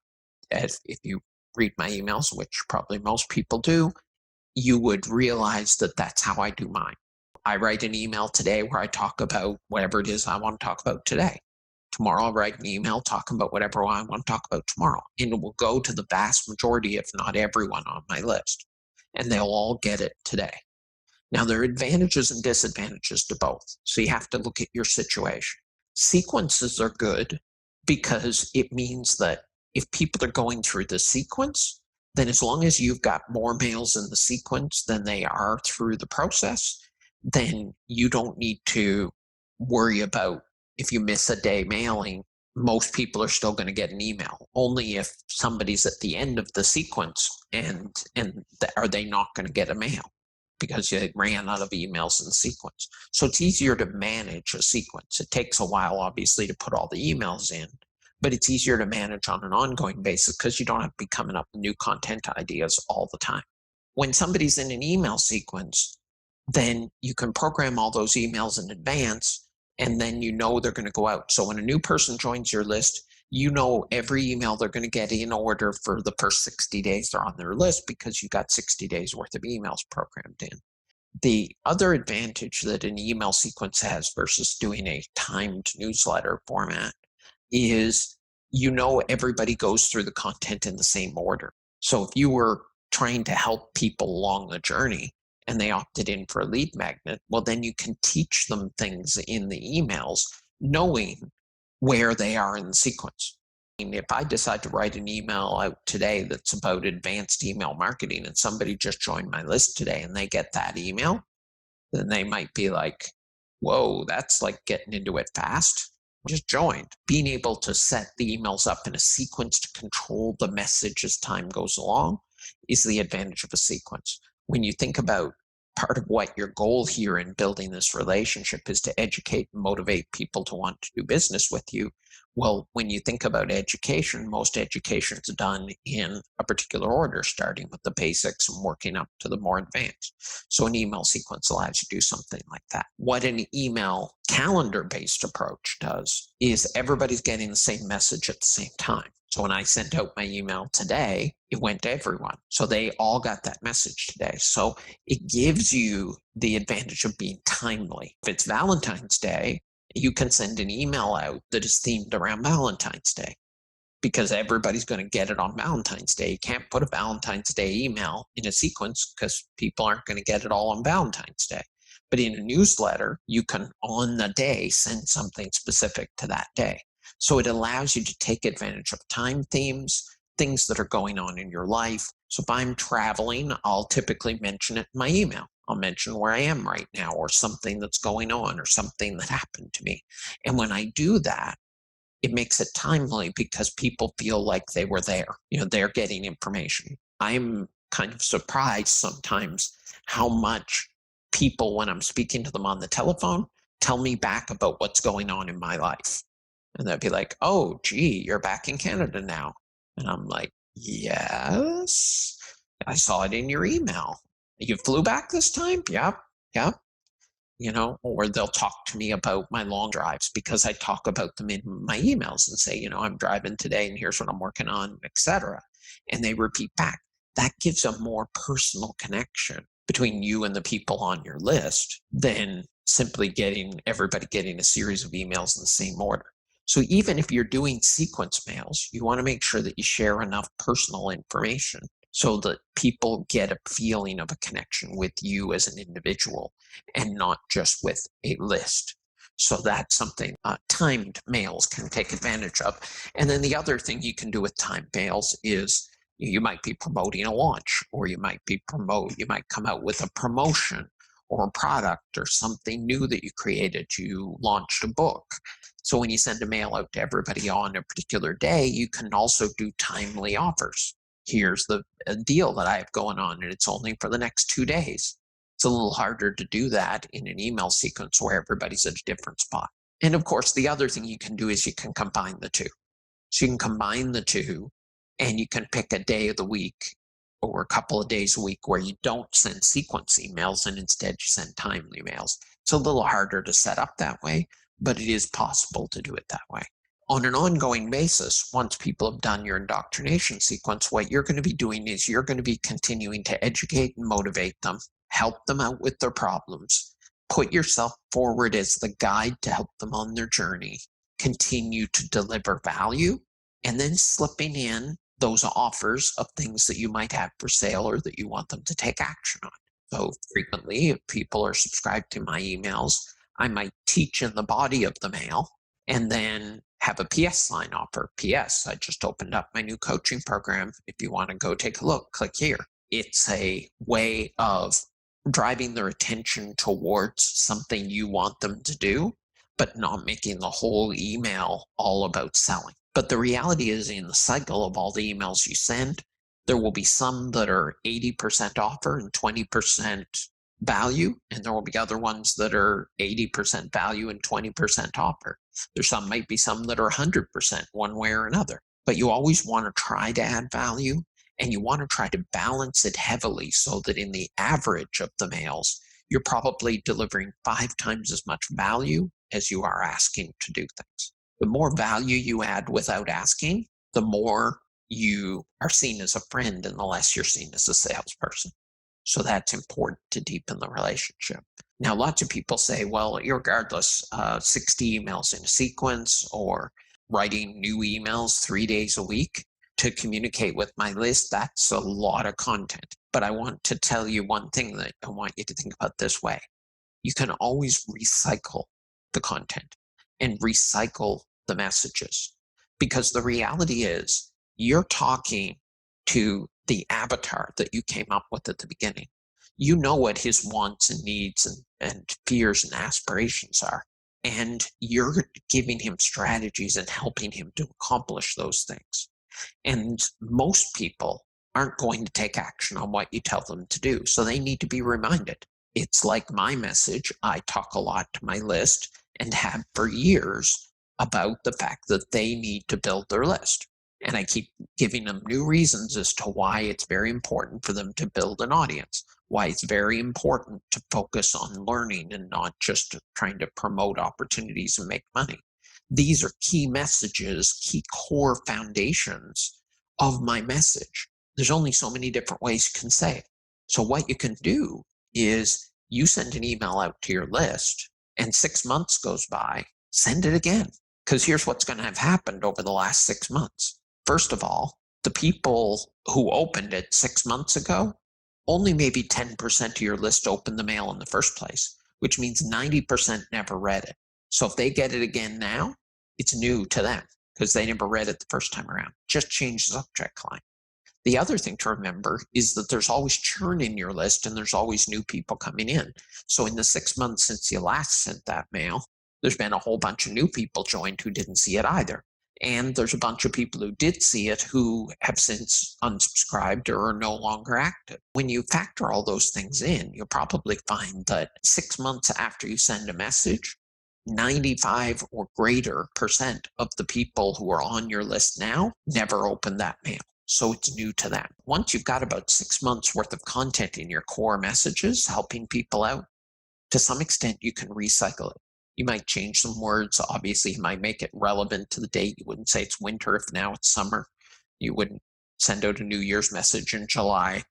If you read my emails, which probably most people do, you would realize that that's how I do mine. I write an email today where I talk about whatever it is I want to talk about today. Tomorrow I'll write an email talking about whatever I want to talk about tomorrow. And it will go to the vast majority, if not everyone on my list. And they'll all get it today. Now, there are advantages and disadvantages to both. So you have to look at your situation. Sequences are good because it means that if people are going through the sequence, then as long as you've got more mails in the sequence than they are through the process, then you don't need to worry about if you miss a day mailing, most people are still going to get an email. Only if somebody's at the end of the sequence and are they not going to get a mail because you ran out of emails in the sequence. So it's easier to manage a sequence. It takes a while, obviously, to put all the emails in, but it's easier to manage on an ongoing basis because you don't have to be coming up with new content ideas all the time. When somebody's in an email sequence, then you can program all those emails in advance, and then you know they're going to go out. So when a new person joins your list, you know every email they're going to get in order for the first 60 days they're on their list because you got 60 days worth of emails programmed in. The other advantage that an email sequence has versus doing a timed newsletter format is you know everybody goes through the content in the same order. So if you were trying to help people along the journey and they opted in for a lead magnet, well, then you can teach them things in the emails, knowing where they are in the sequence. And if I decide to write an email out today that's about advanced email marketing and somebody just joined my list today and they get that email, then they might be like, whoa, that's like getting into it fast. Just joined. Being able to set the emails up in a sequence to control the message as time goes along is the advantage of a sequence. When you think about part of what your goal here in building this relationship is to educate and motivate people to want to do business with you, well, when you think about education, most education is done in a particular order, starting with the basics and working up to the more advanced. So an email sequence allows you to do something like that. What an email calendar-based approach does is everybody's getting the same message at the same time. So when I sent out my email today, it went to everyone. So they all got that message today. So it gives you the advantage of being timely. If it's Valentine's Day, you can send an email out that is themed around Valentine's Day. because everybody's going to get it on Valentine's Day. You can't put a Valentine's Day email in a sequence because people aren't going to get it all on Valentine's Day. But in a newsletter, you can on the day send something specific to that day. So it allows you to take advantage of time themes, things that are going on in your life. So if I'm traveling, I'll typically mention it in my email. I'll mention where I am right now, or something that's going on, or something that happened to me. And when I do that, it makes it timely because people feel like they were there. They're getting information. I'm kind of surprised sometimes how much people, when I'm speaking to them on the telephone, tell me back about what's going on in my life. And they'll be like, oh, gee, you're back in Canada now. And I'm like, yes, I saw it in your email. You flew back this time? Yep, yep. Or they'll talk to me about my long drives because I talk about them in my emails and say, I'm driving today and here's what I'm working on, etc. And they repeat back. That gives a more personal connection between you and the people on your list than simply everybody getting a series of emails in the same order. So even if you're doing sequence mails, you want to make sure that you share enough personal information so that people get a feeling of a connection with you as an individual and not just with a list. So that's something timed mails can take advantage of. And then the other thing you can do with timed mails is you might be promoting a launch, or you might come out with a promotion or a product or something new that you created. You launched a book. So when you send a mail out to everybody on a particular day, you can also do timely offers. Here's the deal that I have going on, and it's only for the next 2 days. It's a little harder to do that in an email sequence where everybody's at a different spot. And of course, the other thing you can do is you can combine the two. So you can combine the two, and you can pick a day of the week or a couple of days a week where you don't send sequence emails and instead you send timely mails. It's a little harder to set up that way, but it is possible to do it that way. On an ongoing basis, once people have done your indoctrination sequence, what you're going to be doing is you're going to be continuing to educate and motivate them, help them out with their problems, put yourself forward as the guide to help them on their journey, continue to deliver value, and then slipping in those offers of things that you might have for sale or that you want them to take action on. So frequently, if people are subscribed to my emails, I might teach in the body of the mail and then have a PS line offer. PS, I just opened up my new coaching program. If you want to go take a look, click here. It's a way of driving their attention towards something you want them to do, but not making the whole email all about selling. But the reality is, in the cycle of all the emails you send, there will be some that are 80% offer and 20% value, and there will be other ones that are 80% value and 20% offer. Might be some that are 100% one way or another, but you always want to try to add value, and you want to try to balance it heavily so that in the average of the mails, you're probably delivering 5 times as much value as you are asking to do things. The more value you add without asking, the more you are seen as a friend and the less you're seen as a salesperson. So that's important to deepen the relationship. Now, lots of people say, well, regardless, 60 emails in a sequence or writing new emails 3 days a week to communicate with my list, that's a lot of content. But I want to tell you one thing that I want you to think about this way. You can always recycle the content and recycle the messages, because the reality is you're talking to the avatar that you came up with at the beginning. You know what his wants and needs and fears and aspirations are, and you're giving him strategies and helping him to accomplish those things. And most people aren't going to take action on what you tell them to do, so they need to be reminded. It's like my message. I talk a lot to my list and have for years about the fact that they need to build their list. And I keep giving them new reasons as to why it's very important for them to build an audience, why it's very important to focus on learning and not just trying to promote opportunities and make money. These are key messages, key core foundations of my message. There's only so many different ways you can say it. So what you can do is you send an email out to your list, and 6 months goes by, send it again. Because here's what's going to have happened over the last 6 months. First of all, the people who opened it 6 months ago, only maybe 10% of your list opened the mail in the first place, which means 90% never read it. So if they get it again now, it's new to them because they never read it the first time around. Just change the subject line. The other thing to remember is that there's always churn in your list and there's always new people coming in. So in the 6 months since you last sent that mail, there's been a whole bunch of new people joined who didn't see it either. And there's a bunch of people who did see it who have since unsubscribed or are no longer active. When you factor all those things in, you'll probably find that 6 months after you send a message, 95 or greater percent of the people who are on your list now never opened that mail. So it's new to them. Once you've got about 6 months worth of content in your core messages helping people out, to some extent you can recycle it. You might change some words. Obviously, you might make it relevant to the date. You wouldn't say it's winter if now it's summer. You wouldn't send out a New Year's message in July.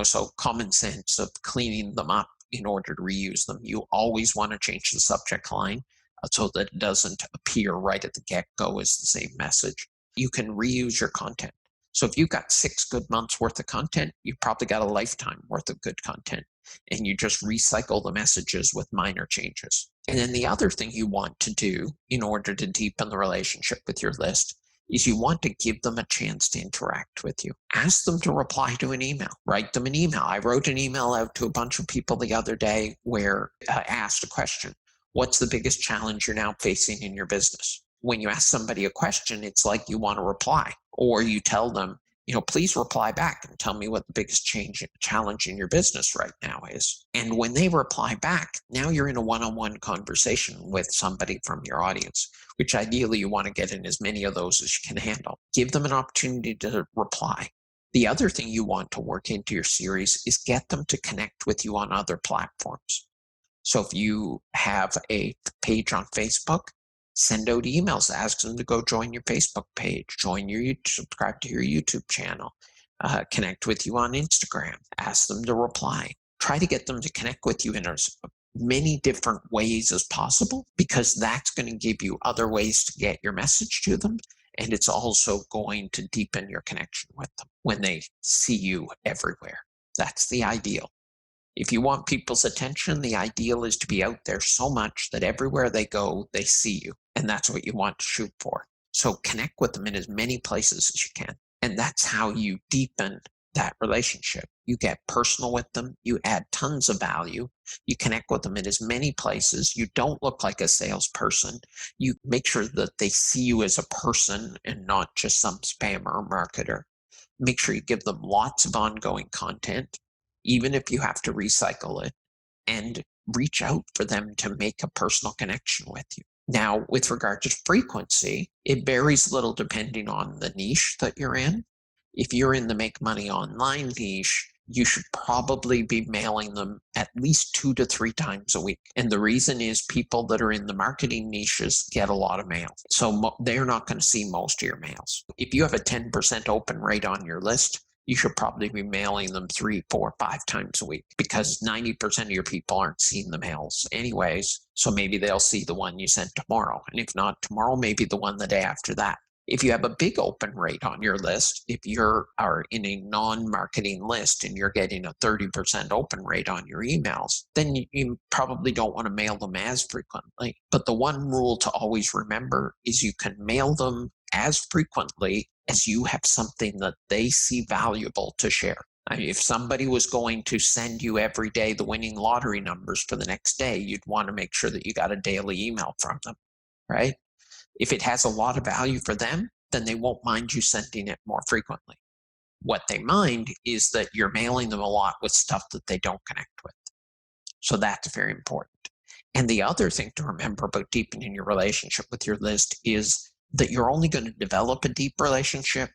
So common sense of cleaning them up in order to reuse them. You always want to change the subject line so that it doesn't appear right at the get-go as the same message. You can reuse your content. So if you've got 6 good months worth of content, you've probably got a lifetime worth of good content. And you just recycle the messages with minor changes. And then the other thing you want to do in order to deepen the relationship with your list is you want to give them a chance to interact with you. Ask them to reply to an email. Write them an email. I wrote an email out to a bunch of people the other day where I asked a question. What's the biggest challenge you're now facing in your business? When you ask somebody a question, it's like you want to reply, or you tell them, please reply back and tell me what the biggest challenge in your business right now is. And when they reply back, now you're in a one-on-one conversation with somebody from your audience, which ideally you want to get in as many of those as you can handle. Give them an opportunity to reply. The other thing you want to work into your series is get them to connect with you on other platforms. So if you have a page on Facebook, send out emails, ask them to go join your Facebook page, subscribe to your YouTube channel, connect with you on Instagram, ask them to reply. Try to get them to connect with you in as many different ways as possible, because that's going to give you other ways to get your message to them. And it's also going to deepen your connection with them when they see you everywhere. That's the ideal. If you want people's attention, the ideal is to be out there so much that everywhere they go, they see you. And that's what you want to shoot for. So connect with them in as many places as you can. And that's how you deepen that relationship. You get personal with them. You add tons of value. You connect with them in as many places. You don't look like a salesperson. You make sure that they see you as a person and not just some spammer or marketer. Make sure you give them lots of ongoing content, even if you have to recycle it, and reach out for them to make a personal connection with you. Now, with regard to frequency, it varies a little depending on the niche that you're in. If you're in the make money online niche, you should probably be mailing them at least 2 to 3 times a week. And the reason is people that are in the marketing niches get a lot of mail. So they're not going to see most of your mails. If you have a 10% open rate on your list, you should probably be mailing them 3, 4, 5 times a week, because 90% of your people aren't seeing the mails anyways. So maybe they'll see the one you sent tomorrow. And if not tomorrow, maybe the one the day after that. If you have a big open rate on your list, if you are in a non-marketing list and you're getting a 30% open rate on your emails, then you probably don't want to mail them as frequently. But the one rule to always remember is you can mail them as frequently as you have something that they see valuable to share. I mean, if somebody was going to send you every day the winning lottery numbers for the next day, you'd want to make sure that you got a daily email from them, right? If it has a lot of value for them, then they won't mind you sending it more frequently. What they mind is that you're mailing them a lot with stuff that they don't connect with. So that's very important. And the other thing to remember about deepening your relationship with your list is that you're only going to develop a deep relationship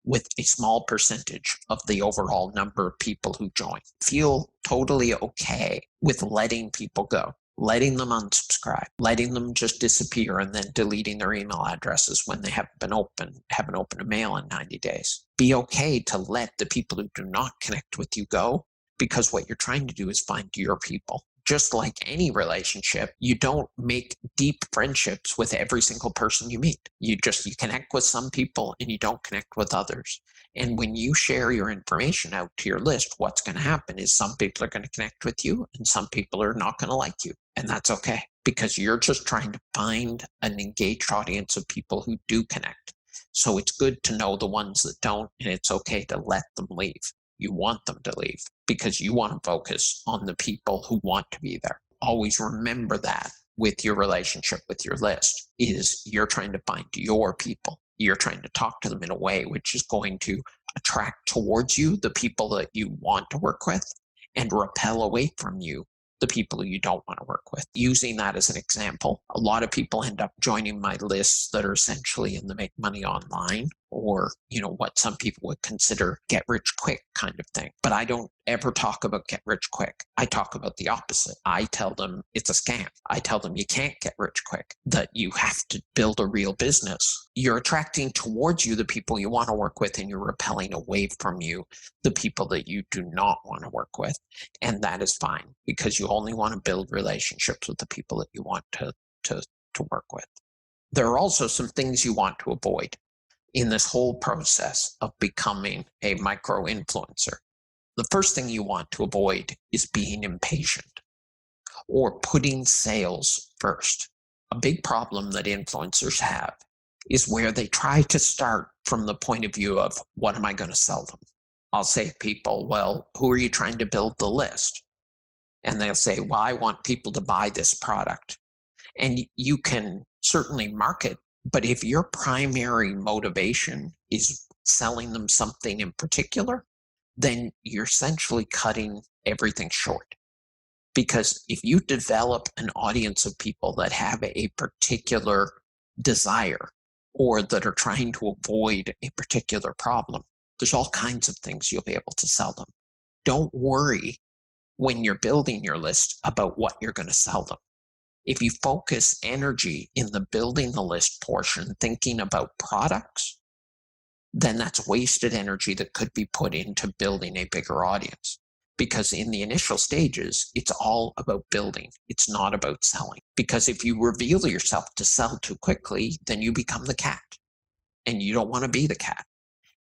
with a small percentage of the overall number of people who join. Feel totally okay with letting people go, letting them unsubscribe, letting them just disappear, and then deleting their email addresses when they haven't opened a mail in 90 days. Be okay to let the people who do not connect with you go, because what you're trying to do is find your people. just like any relationship, you don't make deep friendships with every single person you meet. You connect with some people and you don't connect with others. And when you share your information out to your list, what's going to happen is some people are going to connect with you and some people are not going to like you. And that's okay, because you're just trying to find an engaged audience of people who do connect. So it's good to know the ones that don't, and it's okay to let them leave. You want them to leave because you want to focus on the people who want to be there. Always remember that with your relationship with your list is you're trying to find your people. You're trying to talk to them in a way which is going to attract towards you the people that you want to work with and repel away from you the people you don't want to work with. Using that as an example, a lot of people end up joining my lists that are essentially in the make money online, or, what some people would consider get rich quick kind of thing. But I don't ever talk about get rich quick. I talk about the opposite. I tell them it's a scam. I tell them you can't get rich quick, that you have to build a real business. You're attracting towards you the people you want to work with, and you're repelling away from you the people that you do not want to work with. And that is fine, because you only want to build relationships with the people that you want to work with. There are also some things you want to avoid in this whole process of becoming a micro influencer. The first thing you want to avoid is being impatient or putting sales first. A big problem that influencers have is where they try to start from the point of view of, what am I going to sell them? I'll say to people, well, who are you trying to build the list? And they'll say, well, I want people to buy this product. And you can certainly market, but if your primary motivation is selling them something in particular, then you're essentially cutting everything short. Because if you develop an audience of people that have a particular desire or that are trying to avoid a particular problem, there's all kinds of things you'll be able to sell them. Don't worry when you're building your list about what you're going to sell them. If you focus energy in the building the list portion, thinking about products, then that's wasted energy that could be put into building a bigger audience. Because in the initial stages, it's all about building. It's not about selling. Because if you reveal yourself to sell too quickly, then you become the cat. And you don't want to be the cat.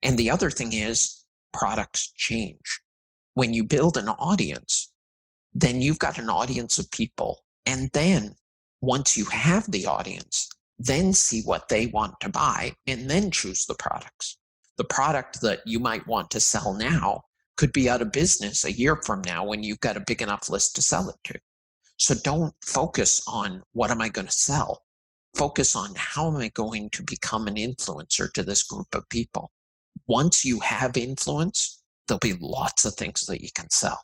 And the other thing is, products change. When you build an audience, then you've got an audience of people. And then once you have the audience, then see what they want to buy and then choose the products. The product that you might want to sell now could be out of business a year from now when you've got a big enough list to sell it to. So don't focus on what am I going to sell. Focus on how am I going to become an influencer to this group of people. Once you have influence, there'll be lots of things that you can sell.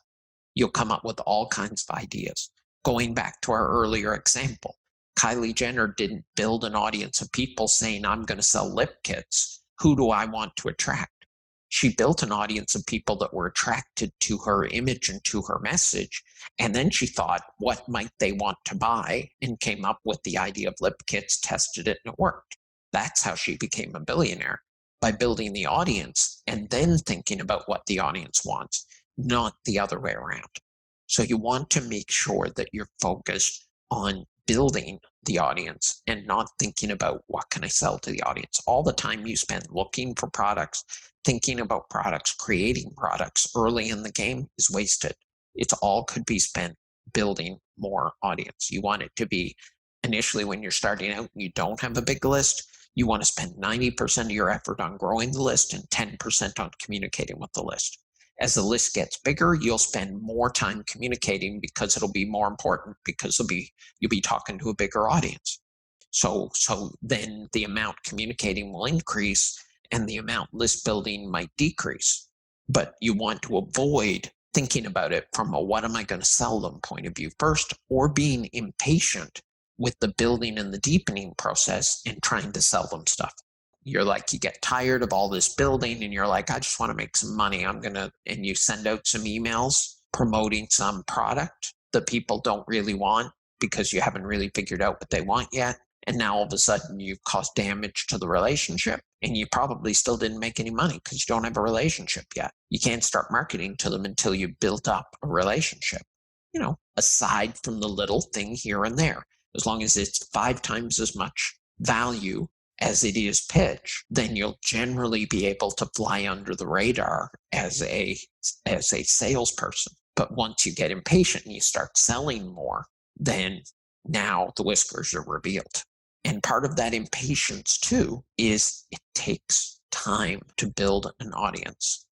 You'll come up with all kinds of ideas. Going back to our earlier example, Kylie Jenner didn't build an audience of people saying, I'm going to sell lip kits. Who do I want to attract? She built an audience of people that were attracted to her image and to her message. And then she thought, what might they want to buy? And came up with the idea of lip kits, tested it, and it worked. That's how she became a billionaire, by building the audience and then thinking about what the audience wants, not the other way around. So you want to make sure that you're focused on building the audience and not thinking about what can I sell to the audience. All the time you spend looking for products, thinking about products, creating products early in the game is wasted. It's all could be spent building more audience. You want it to be initially when you're starting out and you don't have a big list, you want to spend 90% of your effort on growing the list and 10% on communicating with the list. As the list gets bigger, you'll spend more time communicating because it'll be more important, because you'll be talking to a bigger audience. So then the amount communicating will increase and the amount list building might decrease. But you want to avoid thinking about it from a what am I going to sell them point of view first, or being impatient with the building and the deepening process and trying to sell them stuff. You're like, you get tired of all this building and you're like, I just want to make some money. And you send out some emails promoting some product that people don't really want because you haven't really figured out what they want yet. And now all of a sudden you've caused damage to the relationship and you probably still didn't make any money because you don't have a relationship yet. You can't start marketing to them until you've built up a relationship. aside from the little thing here and there. As long as it's 5 times as much value as it is pitch, then you'll generally be able to fly under the radar as a salesperson. But once you get impatient and you start selling more, then now the whiskers are revealed. And part of that impatience too is it takes time to build an audience,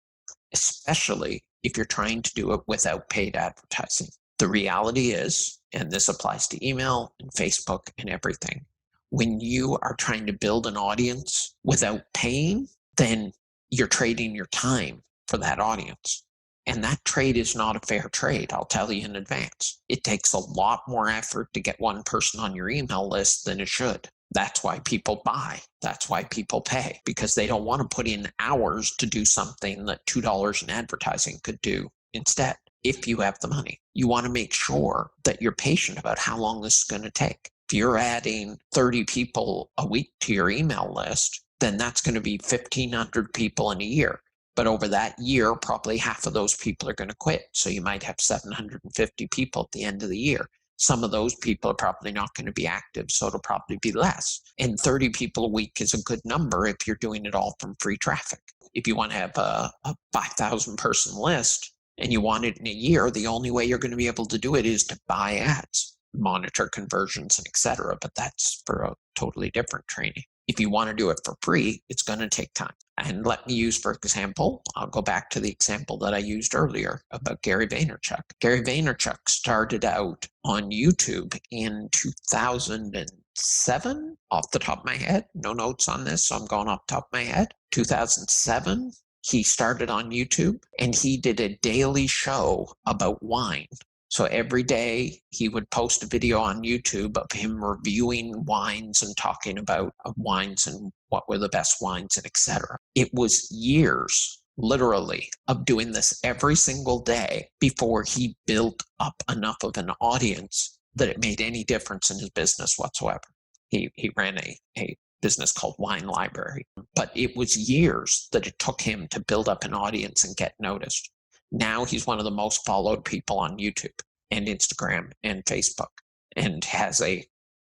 especially if you're trying to do it without paid advertising. The reality is, and this applies to email and Facebook and everything, when you are trying to build an audience without paying, then you're trading your time for that audience. And that trade is not a fair trade, I'll tell you in advance. It takes a lot more effort to get one person on your email list than it should. That's why people buy. That's why people pay, because they don't want to put in hours to do something that $2 in advertising could do instead. If you have the money, you want to make sure that you're patient about how long this is going to take. If you're adding 30 people a week to your email list, then that's going to be 1,500 people in a year. But over that year, probably half of those people are going to quit. So you might have 750 people at the end of the year. Some of those people are probably not going to be active, so it'll probably be less. And 30 people a week is a good number if you're doing it all from free traffic. If you want to have a 5,000 person list and you want it in a year, the only way you're going to be able to do it is to buy ads, monitor conversions, and etc. But that's for a totally different training. If you want to do it for free, it's going to take time. And let me use, for example, I'll go back to the example that I used earlier about Gary Vaynerchuk. Gary Vaynerchuk started out on YouTube in 2007, off the top of my head. No notes on this, so I'm going off the top of my head. 2007, he started on YouTube, and he did a daily show about wine. So every day he would post a video on YouTube of him reviewing wines and talking about wines and what were the best wines and etc. It was years, literally, of doing this every single day before he built up enough of an audience that it made any difference in his business whatsoever. He ran a business called Wine Library, but it was years that it took him to build up an audience and get noticed. Now he's one of the most followed people on YouTube and Instagram and Facebook, and has a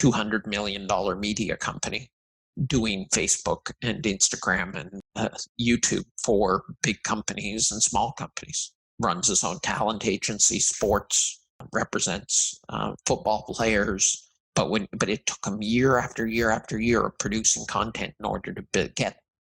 $200 million media company doing Facebook and Instagram and YouTube for big companies and small companies. Runs his own talent agency, sports, represents football players. But it took him year after year after year of producing content in order to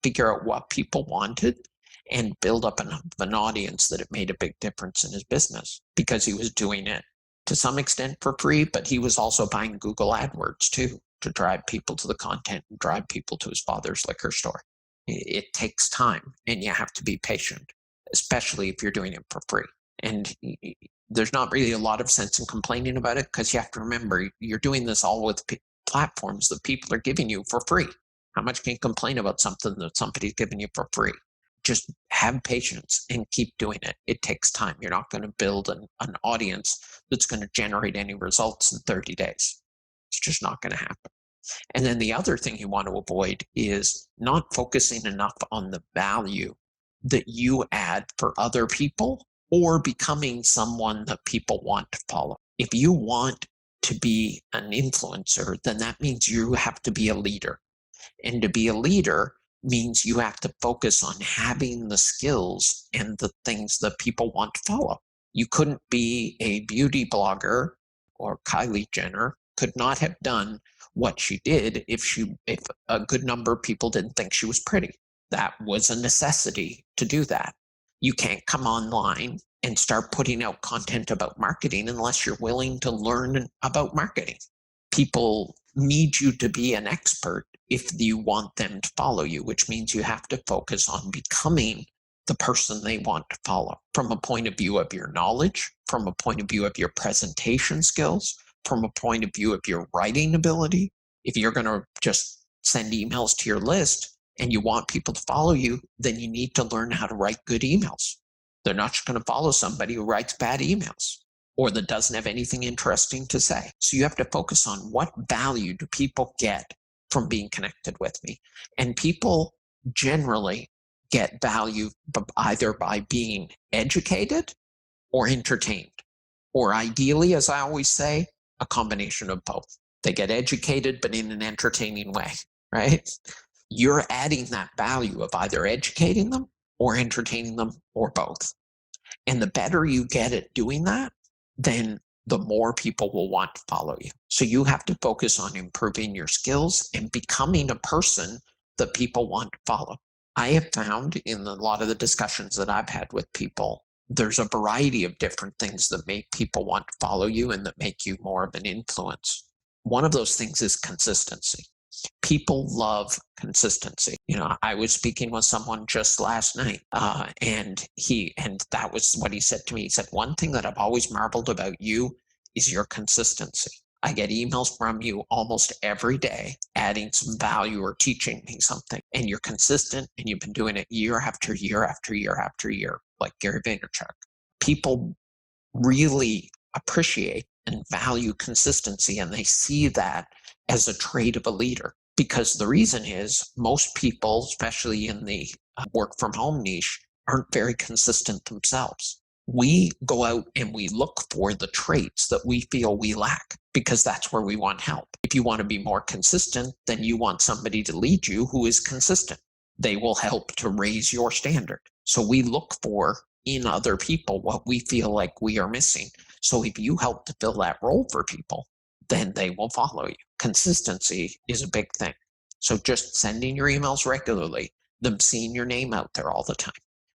figure out what people wanted and build up an audience that it made a big difference in his business, because he was doing it to some extent for free, but he was also buying Google AdWords too to drive people to the content and drive people to his father's liquor store. It takes time, and you have to be patient, especially if you're doing it for free. And there's not really a lot of sense in complaining about it, because you have to remember you're doing this all with platforms that people are giving you for free. How much can you complain about something that somebody's giving you for free? Just have patience and keep doing it. It takes time. You're not going to build an audience that's going to generate any results in 30 days. It's just not going to happen. And then the other thing you want to avoid is not focusing enough on the value that you add for other people, or becoming someone that people want to follow. If you want to be an influencer, then that means you have to be a leader. And to be a leader means you have to focus on having the skills and the things that people want to follow. You couldn't be a beauty blogger, or Kylie Jenner could not have done what she did if a good number of people didn't think she was pretty. That was a necessity to do that. You can't come online and start putting out content about marketing unless you're willing to learn about marketing. People need you to be an expert if you want them to follow you, which means you have to focus on becoming the person they want to follow, from a point of view of your knowledge, from a point of view of your presentation skills, from a point of view of your writing ability. If you're going to just send emails to your list and you want people to follow you, then you need to learn how to write good emails. They're not just going to follow somebody who writes bad emails or that doesn't have anything interesting to say. So you have to focus on what value do people get from being connected with me. And people generally get value either by being educated or entertained. Or ideally, as I always say, a combination of both. They get educated, but in an entertaining way, right? You're adding that value of either educating them or entertaining them or both. And the better you get at doing that, then the more people will want to follow you. So you have to focus on improving your skills and becoming a person that people want to follow. I have found in a lot of the discussions that I've had with people, there's a variety of different things that make people want to follow you and that make you more of an influence. One of those things is consistency. People love consistency. I was speaking with someone just last night, and that was what he said to me. He said, one thing that I've always marveled about you is your consistency. I get emails from you almost every day, adding some value or teaching me something. And you're consistent, and you've been doing it year after year after year after year, like Gary Vaynerchuk. People really appreciate and value consistency, and they see that as a trait of a leader. Because the reason is most people, especially in the work from home niche, aren't very consistent themselves. We go out and we look for the traits that we feel we lack because that's where we want help. If you want to be more consistent, then you want somebody to lead you who is consistent. They will help to raise your standard. So we look for in other people what we feel like we are missing. So if you help to fill that role for people, then they will follow you. Consistency is a big thing. So just sending your emails regularly, them seeing your name out there all the time.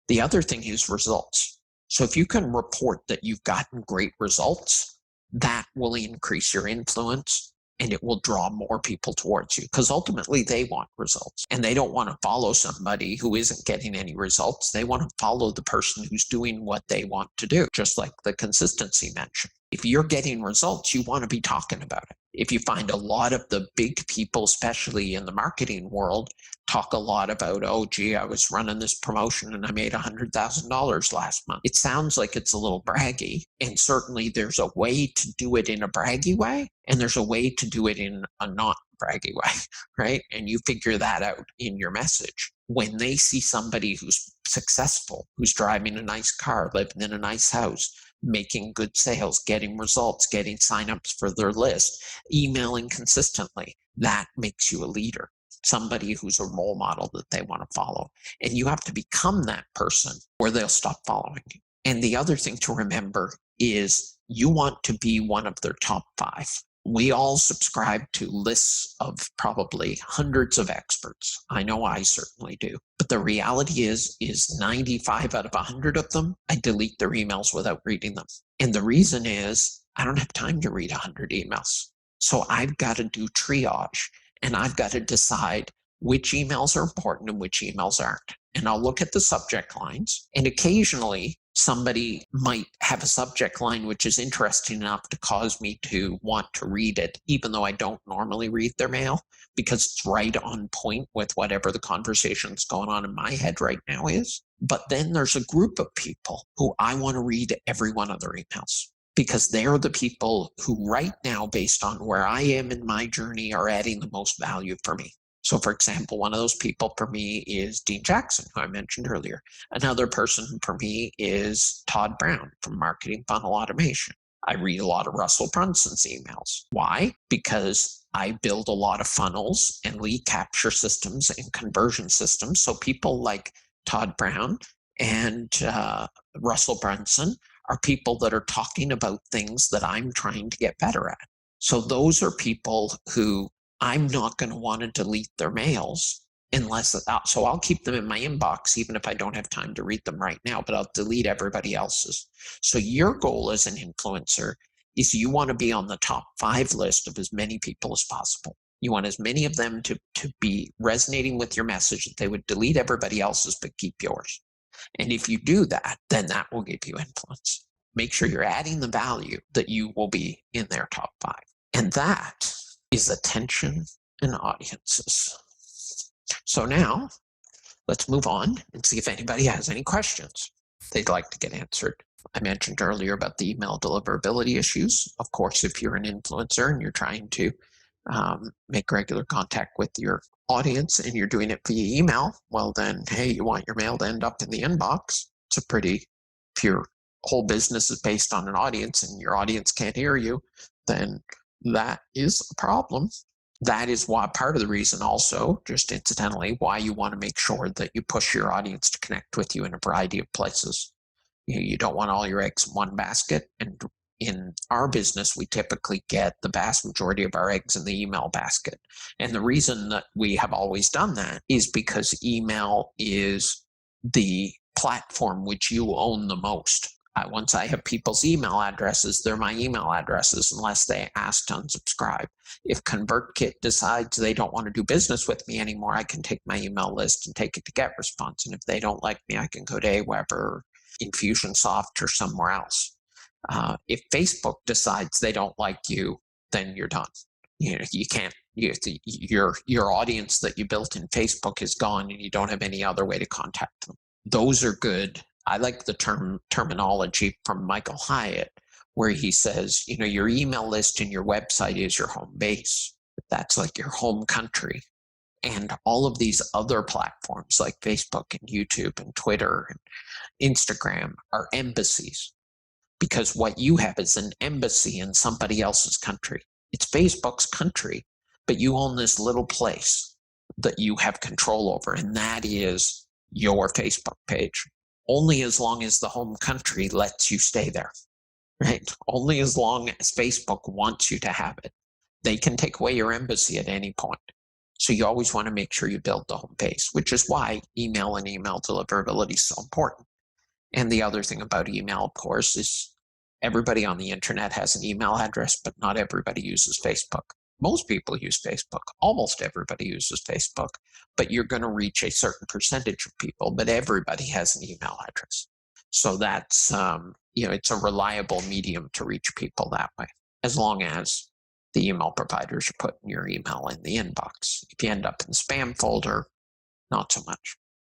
The other thing is results. So if you can report that you've gotten great results, that will increase your influence and it will draw more people towards you because ultimately they want results and they don't want to follow somebody who isn't getting any results. They want to follow the person who's doing what they want to do, just like the consistency mentioned. If you're getting results, you want to be talking about it. If you find a lot of the big people, especially in the marketing world, talk a lot about, oh, gee, I was running this promotion and I made $100,000 last month. It sounds like it's a little braggy. And certainly there's a way to do it in a braggy way, and there's a way to do it in a not braggy way, right? And you figure that out in your message. When they see somebody who's successful, who's driving a nice car, living in a nice house, making good sales, getting results, getting signups for their list, emailing consistently, that makes you a leader, somebody who's a role model that they want to follow. And you have to become that person or they'll stop following you. And the other thing to remember is you want to be one of their top 5. We all subscribe to lists of probably hundreds of experts. I know I certainly do. But the reality is 95 out of 100 of them, I delete their emails without reading them. And the reason is I don't have time to read 100 emails. So I've got to do triage and I've got to decide which emails are important and which emails aren't. And I'll look at the subject lines, and occasionally somebody might have a subject line which is interesting enough to cause me to want to read it, even though I don't normally read their mail, because it's right on point with whatever the conversation that's going on in my head right now is. But then there's a group of people who I want to read every one of their emails, because they're the people who right now, based on where I am in my journey, are adding the most value for me. So for example, one of those people for me is Dean Jackson, who I mentioned earlier. Another person for me is Todd Brown from Marketing Funnel Automation. I read a lot of Russell Brunson's emails. Why? Because I build a lot of funnels and lead capture systems and conversion systems. So people like Todd Brown and Russell Brunson are people that are talking about things that I'm trying to get better at. So those are people who I'm not going to want to delete their mails unless, so I'll keep them in my inbox even if I don't have time to read them right now, but I'll delete everybody else's. So your goal as an influencer is you want to be on the top 5 list of as many people as possible. You want as many of them to be resonating with your message that they would delete everybody else's but keep yours. And if you do that, then that will give you influence. Make sure you're adding the value that you will be in their top 5. And that is attention and audiences. So now let's move on and see if anybody has any questions they'd like to get answered. I mentioned earlier about the email deliverability issues. Of course, if you're an influencer and you're trying to make regular contact with your audience and you're doing it via email, well then, hey, you want your mail to end up in the inbox. It's a pretty, if you're whole business is based on an audience and your audience can't hear you, then that is a problem. That is why part of the reason also, just incidentally, why you want to make sure that you push your audience to connect with you in a variety of places. You don't want all your eggs in one basket. And in our business, we typically get the vast majority of our eggs in the email basket. And the reason that we have always done that is because email is the platform which you own the most. Once I have people's email addresses, they're my email addresses unless they ask to unsubscribe. If ConvertKit decides they don't want to do business with me anymore, I can take my email list and take it to GetResponse. And if they don't like me, I can go to Aweber, Infusionsoft, or somewhere else. If Facebook decides they don't like you, then you're done. You can't. Your audience that you built in Facebook is gone, and you don't have any other way to contact them. Those are good. I like the terminology from Michael Hyatt, where he says, your email list and your website is your home base. That's like your home country. And all of these other platforms like Facebook and YouTube and Twitter and Instagram are embassies, because what you have is an embassy in somebody else's country. It's Facebook's country, but you own this little place that you have control over, and that is your Facebook page. Only as long as the home country lets you stay there, right? Only as long as Facebook wants you to have it. They can take away your embassy at any point. So you always want to make sure you build the home base, which is why email and email deliverability is so important. And the other thing about email, of course, is everybody on the internet has an email address, but not everybody uses Facebook. Most people use Facebook. Almost everybody uses Facebook, but you're going to reach a certain percentage of people, but everybody has an email address. So that's, it's a reliable medium to reach people that way, as long as the email providers are putting your email in the inbox. If you end up in the spam folder, not so much.